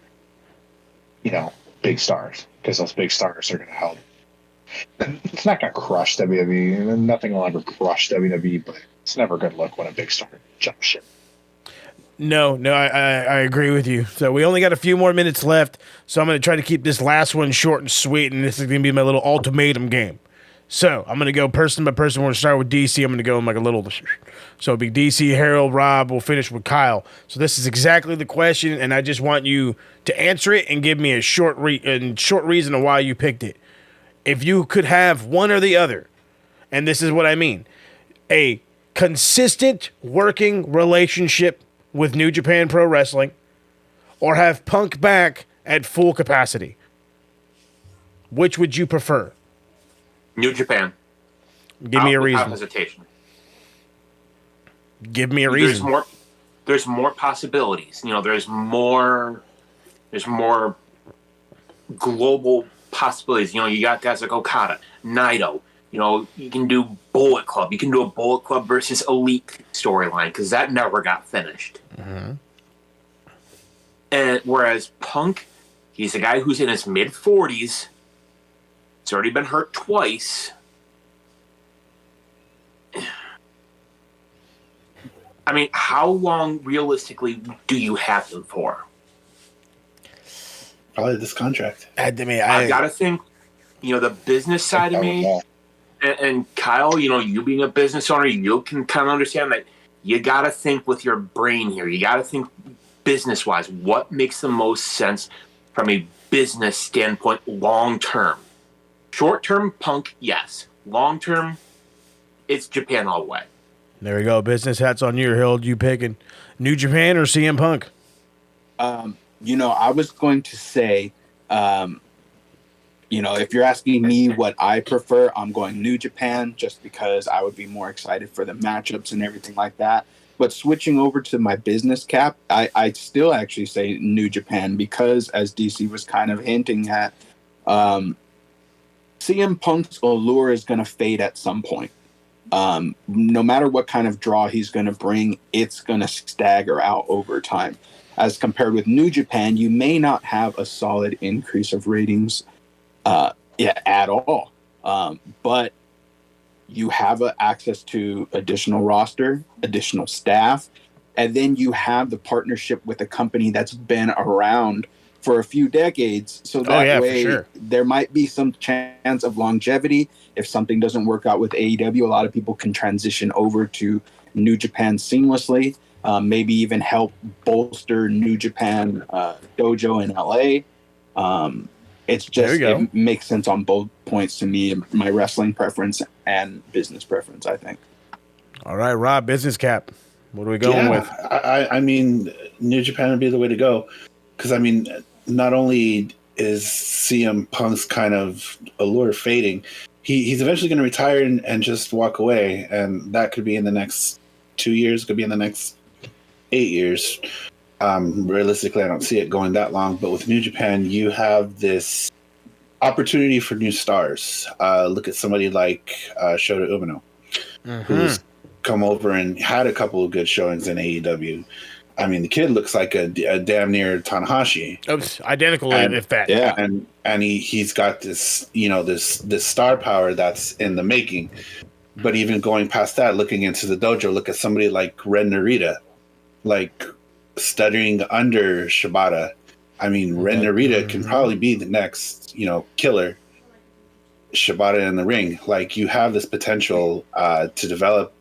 big stars. Because those big stars are going to help. It's not going to crush WWE. Nothing will ever crush WWE, but it's never a good look when a big star jumps ship. No, I agree with you. So we only got a few more minutes left, so I'm going to try to keep this last one short and sweet, and this is going to be my little ultimatum game. So I'm going to go person by person. We're going to start with DC. I'm going to go in like a little... So it'll be DC, Harold, Rob. We'll finish with Kyle. So this is exactly the question, and I just want you to answer it and give me a short reason of why you picked it. If you could have one or the other, and this is what I mean, a consistent working relationship with New Japan Pro Wrestling, or have Punk back at full capacity, which would you prefer? New Japan. Give me a reason. Without hesitation. Give me a reason. There's more possibilities. There's more global possibilities. You got guys like Okada, Naito. You can do Bullet Club. You can do a Bullet Club versus Elite storyline because that never got finished. Mm-hmm. And whereas Punk, he's a guy who's in his mid-40s. He's already been hurt twice. I mean, how long realistically do you have him for? Probably this contract. I've got to think, the business side of me, and Kyle, you being a business owner, you can kind of understand that you got to think with your brain here. You got to think business-wise. What makes the most sense from a business standpoint long-term? Short-term, Punk, yes. Long-term, it's Japan all the way. There we go. Business hats on you, Harold. You picking New Japan or CM Punk? I was going to say, if you're asking me what I prefer, I'm going New Japan just because I would be more excited for the matchups and everything like that. But switching over to my business cap, I'd still actually say New Japan because, as DC was kind of hinting at, CM Punk's allure is going to fade at some point. No matter what kind of draw he's going to bring, it's going to stagger out over time. As compared with New Japan, you may not have a solid increase of ratings at all. But you have access to additional roster, additional staff, and then you have the partnership with a company that's been around for a few decades. So that way, for sure, there might be some chance of longevity. If something doesn't work out with AEW, a lot of people can transition over to New Japan seamlessly. Maybe even help bolster New Japan dojo in LA. It's There just you go. it makes sense on both points to me, my wrestling preference and business preference, I think. All right, Rob, business cap. What are we going with? I mean, New Japan would be the way to go. Because, I mean, not only is CM Punk's kind of allure fading, he's eventually going to retire and just walk away. And that could be in the next 2 years, could be in the next 8 years. Realistically, I don't see it going that long. But with New Japan, you have this opportunity for new stars. Look at somebody like Shota Umino, who's come over and had a couple of good showings in AEW. I mean, the kid looks like a damn near Tanahashi. Oops, identical, And- if that. Yeah. And he's got this, this star power that's in the making. But even going past that, looking into the dojo, look at somebody like Ren Narita, like studying under Shibata. I mean, Ren Narita can probably be the next, killer Shibata in the ring. Like, you have this potential to develop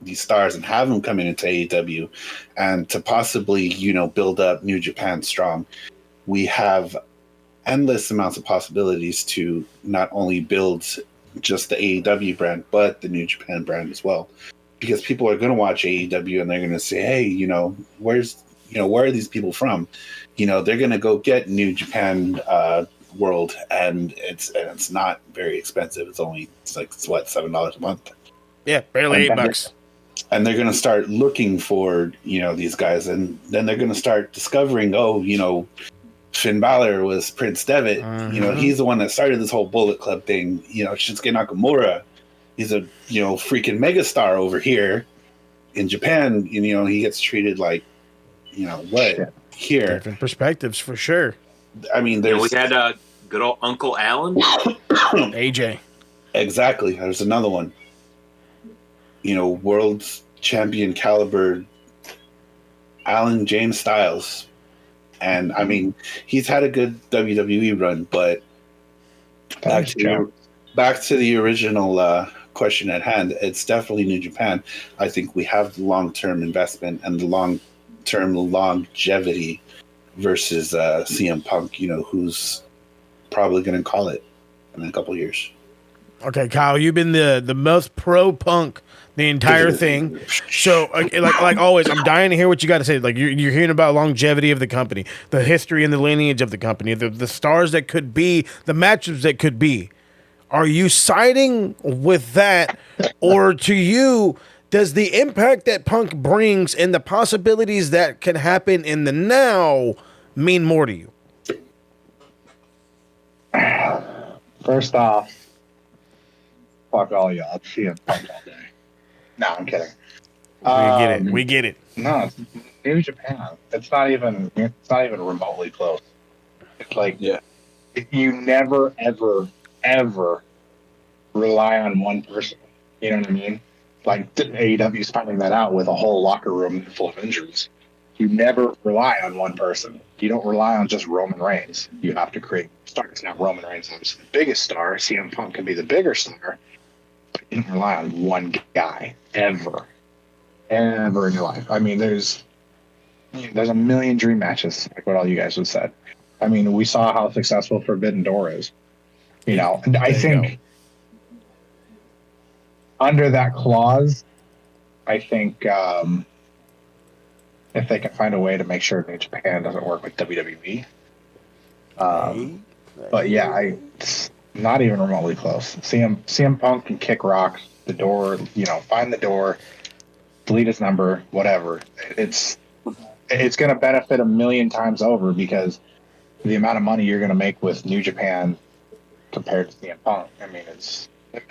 these stars and have them coming into AEW and to possibly, build up New Japan strong. We have endless amounts of possibilities to not only build just the AEW brand, but the New Japan brand as well. Because people are going to watch AEW and they're going to say, hey, where are these people from? They're going to go get New Japan World, and it's not very expensive. It's like $7 a month. Yeah, barely $8. And they're going to start looking for, these guys. And then they're going to start discovering, Finn Balor was Prince Devitt. He's the one that started this whole Bullet Club thing. Shinsuke Nakamura, he's a, freaking megastar over here. In Japan, he gets treated like, what? Here. Different perspectives, for sure. I mean, we had good old Uncle Alan. AJ. Exactly. There's another one. World champion caliber Alan James Styles. And I mean, he's had a good WWE run, but back to the original question at hand, it's definitely New Japan. I think we have the long-term investment and the long-term longevity versus CM Punk, who's probably going to call it in a couple years. Okay, Kyle, you've been the most pro Punk the entire thing. So, like always, I'm dying to hear what you got to say. Like, you're hearing about longevity of the company, the history and the lineage of the company, the stars that could be, the matchups that could be. Are you siding with that, or to you, does the impact that Punk brings and the possibilities that can happen in the now mean more to you? First off, fuck all y'all. I'm seeing Punk all day. No, I'm kidding. We get it. No, it's New Japan. It's not even remotely close. It's like, you never, ever, ever rely on one person. You know what I mean? Like, AEW's finding that out with a whole locker room full of injuries. You never rely on one person. You don't rely on just Roman Reigns. You have to create stars. Now, Roman Reigns is the biggest star. CM Punk can be the bigger star. But you don't rely on one guy ever in your life. I mean, there's a million dream matches, like what all you guys have said. I mean, we saw how successful Forbidden Door is. And I think under that clause, I think if they can find a way to make sure New Japan doesn't work with WWE. But yeah, it's not even remotely close. CM Punk can kick rocks, the door, find the door, delete his number, whatever. It's going to benefit a million times over because the amount of money you're going to make with New Japan compared to CM Punk. I mean, it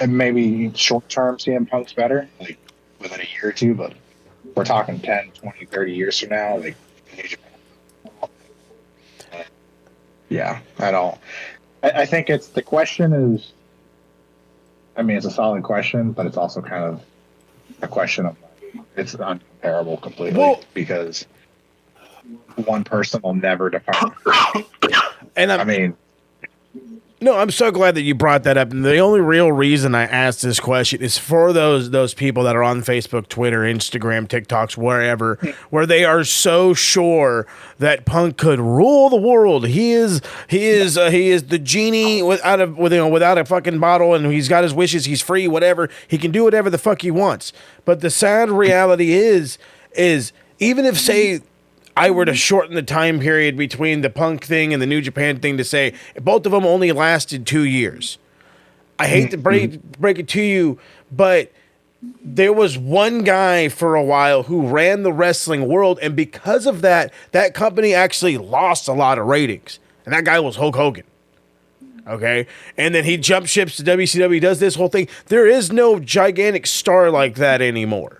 maybe short term CM Punk's better, like within a year or two, but we're talking 10, 20, 30 years from now, like New Japan. Yeah, I don't. I think the question is, I mean, it's a solid question, but it's also kind of a question of, it's uncomparable completely because one person will never define. And I mean, No, I'm so glad that you brought that up. And the only real reason I asked this question is for those people that are on Facebook, Twitter, Instagram, TikToks, wherever, where they are so sure that Punk could rule the world. He is the genie without a fucking bottle, and he's got his wishes. He's free, whatever. He can do whatever the fuck he wants. But the sad reality is even if, say, I were to shorten the time period between the Punk thing and the New Japan thing to say both of them only lasted 2 years. I hate to break it to you, but there was one guy for a while who ran the wrestling world, and because of that, that company actually lost a lot of ratings. And that guy was Hulk Hogan. Okay? And then he jump ships to WCW, does this whole thing. There is no gigantic star like that anymore.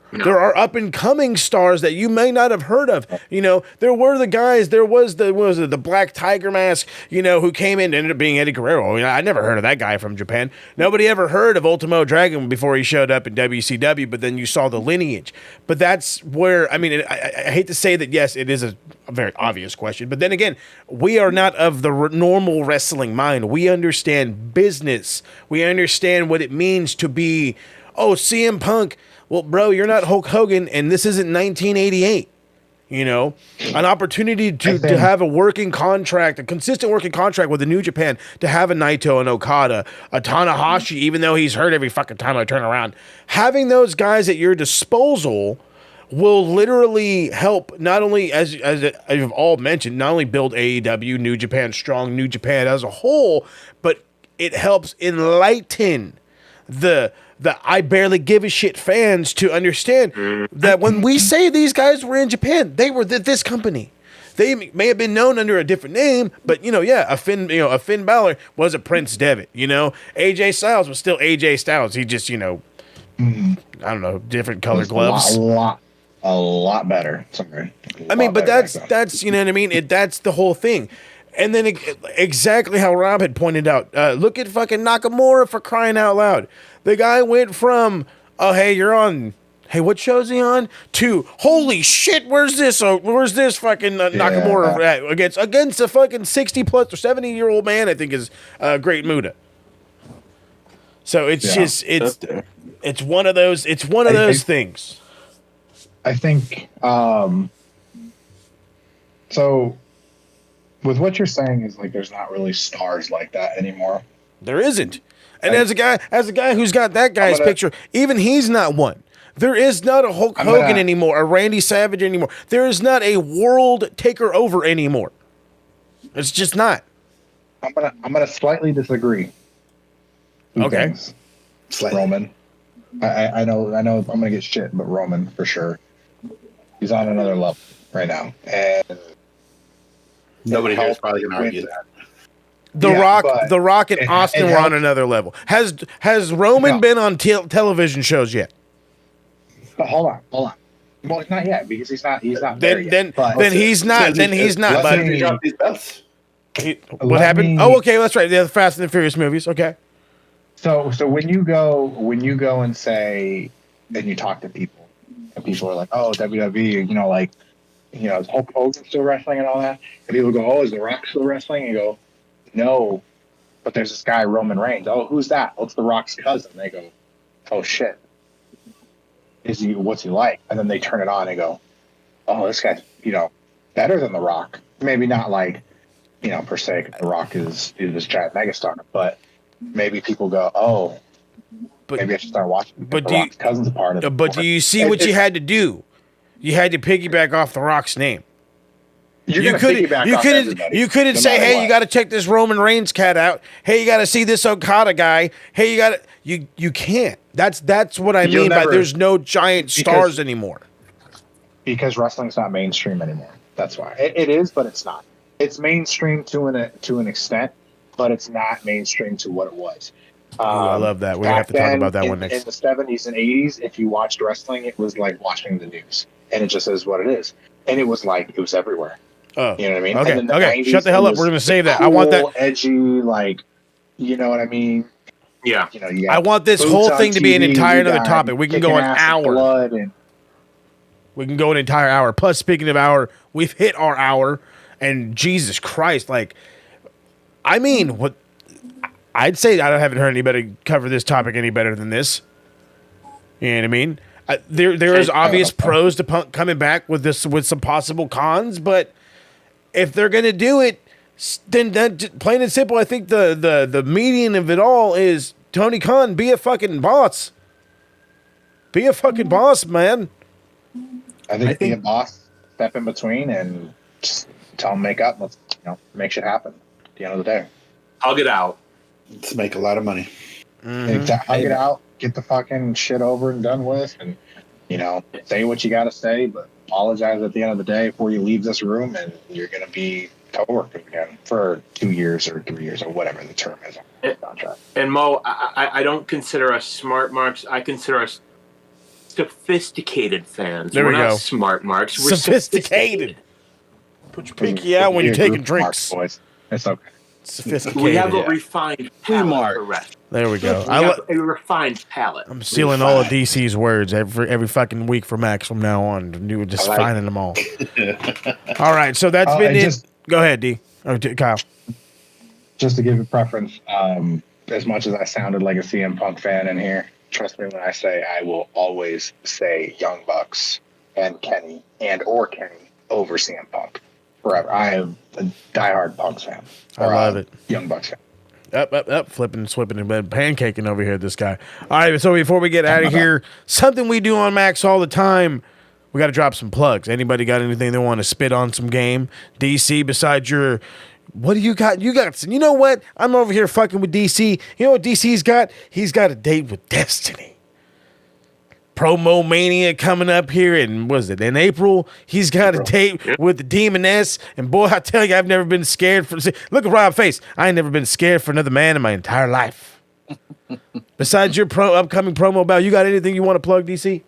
No. There are up-and-coming stars that you may not have heard of. You know, there were the guys, there was the Black Tiger Mask, you know, who came in and ended up being Eddie Guerrero. I mean, I never heard of that guy from Japan. Nobody ever heard of Ultimo Dragon before he showed up in WCW, but then you saw the lineage. But that's where, I mean, I hate to say that, yes, it is a very obvious question, but then again, we are not of the normal wrestling mind. We understand business. We understand what it means to be, CM Punk. Well, bro, you're not Hulk Hogan, and this isn't 1988. You know, an opportunity to have a working contract, a consistent working contract with the New Japan, to have a Naito and Okada, a Tanahashi, even though he's hurt every fucking time I turn around. Having those guys at your disposal will literally help, not only, as you've all mentioned, not only build AEW, New Japan Strong, New Japan as a whole, but it helps enlighten the I barely give a shit fans to understand that when we say these guys were in Japan, they were this company. They may have been known under a different name, but a Finn Balor was a Prince Devitt. AJ Styles was still AJ Styles. He just I don't know, different color gloves. A lot better. Sorry. I mean, but that's you know what I mean. That's the whole thing. And then exactly how Rob had pointed out, look at fucking Nakamura, for crying out loud. The guy went from, hey, you're on, hey, what show's he on? To, holy shit, where's this fucking Nakamura at? Against a fucking 60 plus or 70-year-old man, I think is Great Muta. So it's it's one of those things. I think so. With what you're saying is like there's not really stars like that anymore. There isn't. And as a guy who's got that guy's picture, even he's not one. There is not a Hulk Hogan anymore, a Randy Savage anymore. There is not a world taker over anymore. It's just not. I'm gonna slightly disagree. Okay. Slightly. Roman. I know I'm gonna get shit, but Roman for sure. He's on another level right now. And nobody here is probably going to argue that. The Rock and Austin were on another level. Has Roman been on television shows yet? Hold on. Well, not yet because he's not there yet. Then he's not. But he dropped these belts. What happened? Okay, that's right. The Fast and the Furious movies. Okay. So when you go and say, and you talk to people, and people are like, oh, WWE, is Hulk Hogan still wrestling and all that? And people go, oh, is The Rock still wrestling? And you go, no, but there's this guy, Roman Reigns. Oh, who's that? What's The Rock's cousin? They go, oh, shit. What's he like? And then they turn it on and go, oh, this guy's, better than The Rock. Maybe not like, per se, The Rock is this giant megastar, but maybe people go, oh, maybe I should start watching. But The Rock's cousin's a part of it. But do you see what you had to do? You had to piggyback off The Rock's name. You couldn't say, hey, you got to check this Roman Reigns cat out. Hey, you got to see this Okada guy. Hey, you can't. That's what I mean by there's no giant stars anymore. Because wrestling's not mainstream anymore. That's why. It is, but it's not. It's mainstream to an extent, but it's not mainstream to what it was. I love that. We're going to have to talk about that one next. In the 70s and 80s, if you watched wrestling, it was like watching the news. And it just is what it is. And it was everywhere. Oh. You know what I mean? Okay, and then okay. Shut the hell up. We're going to save that. I want that. Edgy, you know what I mean? Yeah. I want this whole thing to be an entire other topic. We can go an hour. We can go an entire hour. Plus, speaking of hour, we've hit our hour. And Jesus Christ, I'd say I haven't heard anybody cover this topic any better than this. You know what I mean? There is obvious pros to Punk coming back with some possible cons, but if they're gonna do it, then plain and simple, I think the median of it all is Tony Khan, be a fucking boss. Be a fucking boss, man. I think be a boss, step in between, and just tell them make up. Let's make shit happen. At the end of the day, hug it out. Let's make a lot of money. Exactly. Hug it out. Get the fucking shit over and done with, and say what you got to say, but apologize at the end of the day before you leave this room, and you're gonna be co-working again for 2 years or 3 years or whatever the term is on the contract. And Mo, I don't consider us smart marks. I consider us sophisticated fans. There we We're go. not smart marks. We're Sophisticated. Put your pinky out when you're taking drinks. Boys. It's okay. Sophisticated. We have a refined palate for wrestling. There we go. We have a refined palate. I'm stealing all of DC's words every fucking week for Max from now on. You were just finding them all. All right, so that's been it. Go ahead, D. Or Kyle. Just to give a preference, as much as I sounded like a CM Punk fan in here, trust me when I say I will always say Young Bucks and Kenny or Kenny over CM Punk forever. I am a diehard Punks fan. I love it. Young Bucks fan. Up, flipping, swipping, and pancaking over here, this guy. All right, so before we get out of here, something we do on Max all the time, we got to drop some plugs. Anybody got anything they want to spit on some game? DC, besides your... What do you got? You know what? I'm over here fucking with DC. You know what DC's got? He's got a date with Destiny. Promo Mania coming up here in April. He's got a date with the Demoness. And boy, I tell you, I've never been scared for... Look at Rob's face. I ain't never been scared for another man in my entire life. Besides your upcoming promo about, you got anything you want to plug, DC?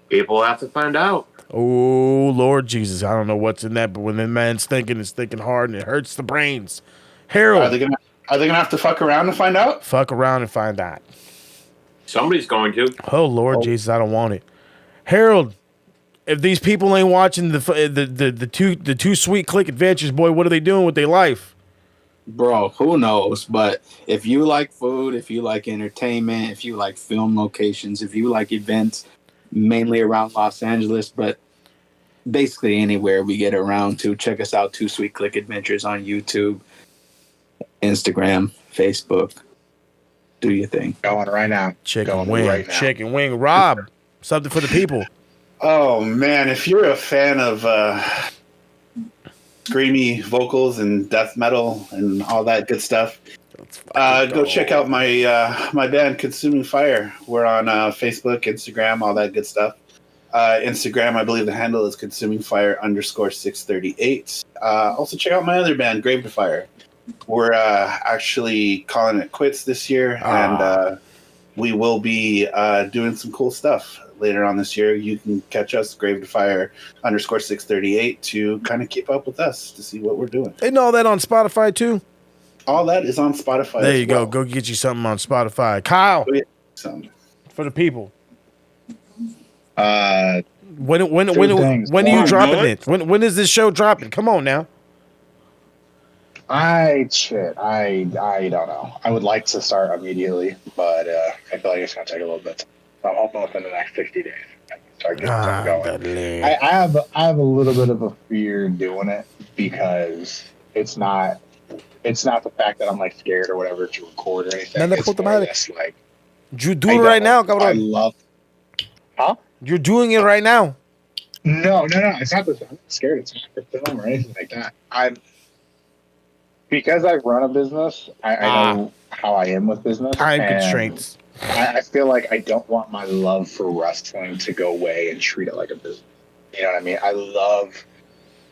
People have to find out. Oh, Lord Jesus. I don't know what's in that, but when that man's thinking, it's thinking hard and it hurts the brains. Harold. Are they gonna have to fuck around to find out? Fuck around and find out. Somebody's going to. Oh, Lord Jesus, I don't want it. Harold, if these people ain't watching the two sweet click adventures, boy, what are they doing with their life? Bro, who knows? But if you like food, if you like entertainment, if you like film locations, if you like events, mainly around Los Angeles, but basically anywhere we get around to, check us out, Two Sweet Click Adventures on YouTube, Instagram, Facebook. Do your thing. Going right now. Chicken wing. Rob, something for the people. Oh, man. If you're a fan of screamy vocals and death metal and all that good stuff, go check out my band, Consuming Fire. We're on Facebook, Instagram, all that good stuff. Instagram, I believe the handle is Consuming Fire _638. Also check out my other band, Grave to Fire. We're actually calling it quits this year, and we will be doing some cool stuff later on this year. You can catch us, Grave to Fire _638, to kind of keep up with us, to see what we're doing. Isn't all that on Spotify too? All that is on Spotify. There you go. Go get you something on Spotify. Kyle, for the people. When are you dropping it? When is this show dropping? Come on now. I don't know. I would like to start immediately, but I feel like it's gonna take a little bit. So I'm hoping within the next 60 days I can start getting something going. I have a little bit of a fear doing it because it's not the fact that I'm like scared or whatever to record or anything. It's more this, like, you do it right now, cabrón. I love. Huh? You're doing it right now. No. It's not this. I'm not scared. It's not for film or anything like that. Because I run a business, I know how I am with business. Time constraints. I feel like I don't want my love for wrestling to go away and treat it like a business. You know what I mean? I love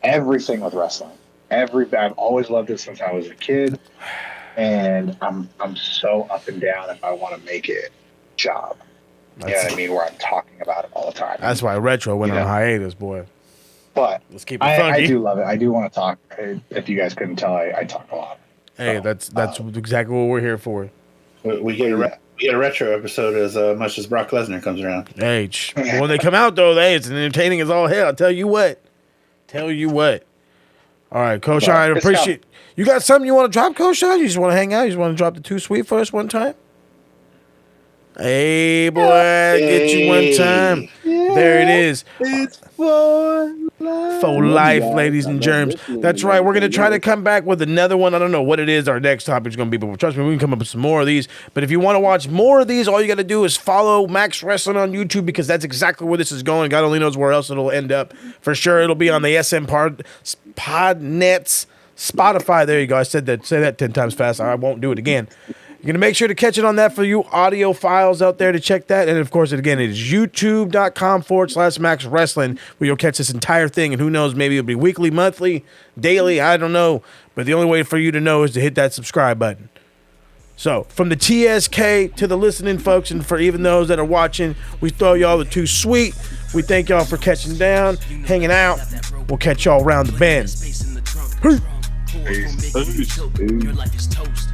everything with wrestling. I've always loved it since I was a kid, and I'm so up and down if I want to make it a job. You know what I mean? Where I'm talking about it all the time. That's why Retro went on hiatus, boy. But let's keep it funky. I do love it. I do want to talk. If you guys couldn't tell, I talk a lot. Hey, that's exactly what we're here for. We get a retro episode as much as Brock Lesnar comes around. Hey, when they come out though, it's entertaining as all hell. I'll tell you what. All right, Coach Shine, I appreciate. You got something you want to drop, Coach Shine? You just want to hang out? You just want to drop the Too Sweet for us one time? Hey, boy, get you one time. There it is. It's for life. For life, ladies and germs. That's right. We're going to try to come back with another one. I don't know what it is our next topic is going to be, but trust me, we can come up with some more of these. But if you want to watch more of these, all you got to do is follow Max Wrestling on YouTube, because that's exactly where this is going. God only knows where else it'll end up. For sure, it'll be on the SM Podnets, Spotify. There you go. I said that. Say that 10 times fast. I won't do it again. You're going to make sure to catch it on that for you audio files out there to check that. And, of course, again, it is youtube.com/Max Wrestling, where you'll catch this entire thing. And who knows, maybe it'll be weekly, monthly, daily. I don't know. But the only way for you to know is to hit that subscribe button. So, from the TSK to the listening folks, and for even those that are watching, we throw y'all the Too Sweet. We thank y'all for catching down, hanging out. We'll catch y'all around the bend. Your life is toast.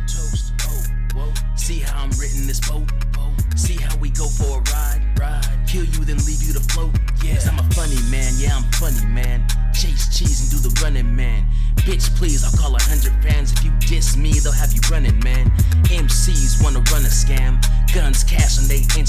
See how I'm written this boat. See how we go for a ride. Kill you, then leave you to float. Yes, I'm a funny man. Yeah, I'm funny, man. Chase cheese and do the running, man. Bitch, please, I'll call 100 fans. If you diss me, they'll have you running, man. MCs wanna run a scam. Guns, cash, and they Instagram.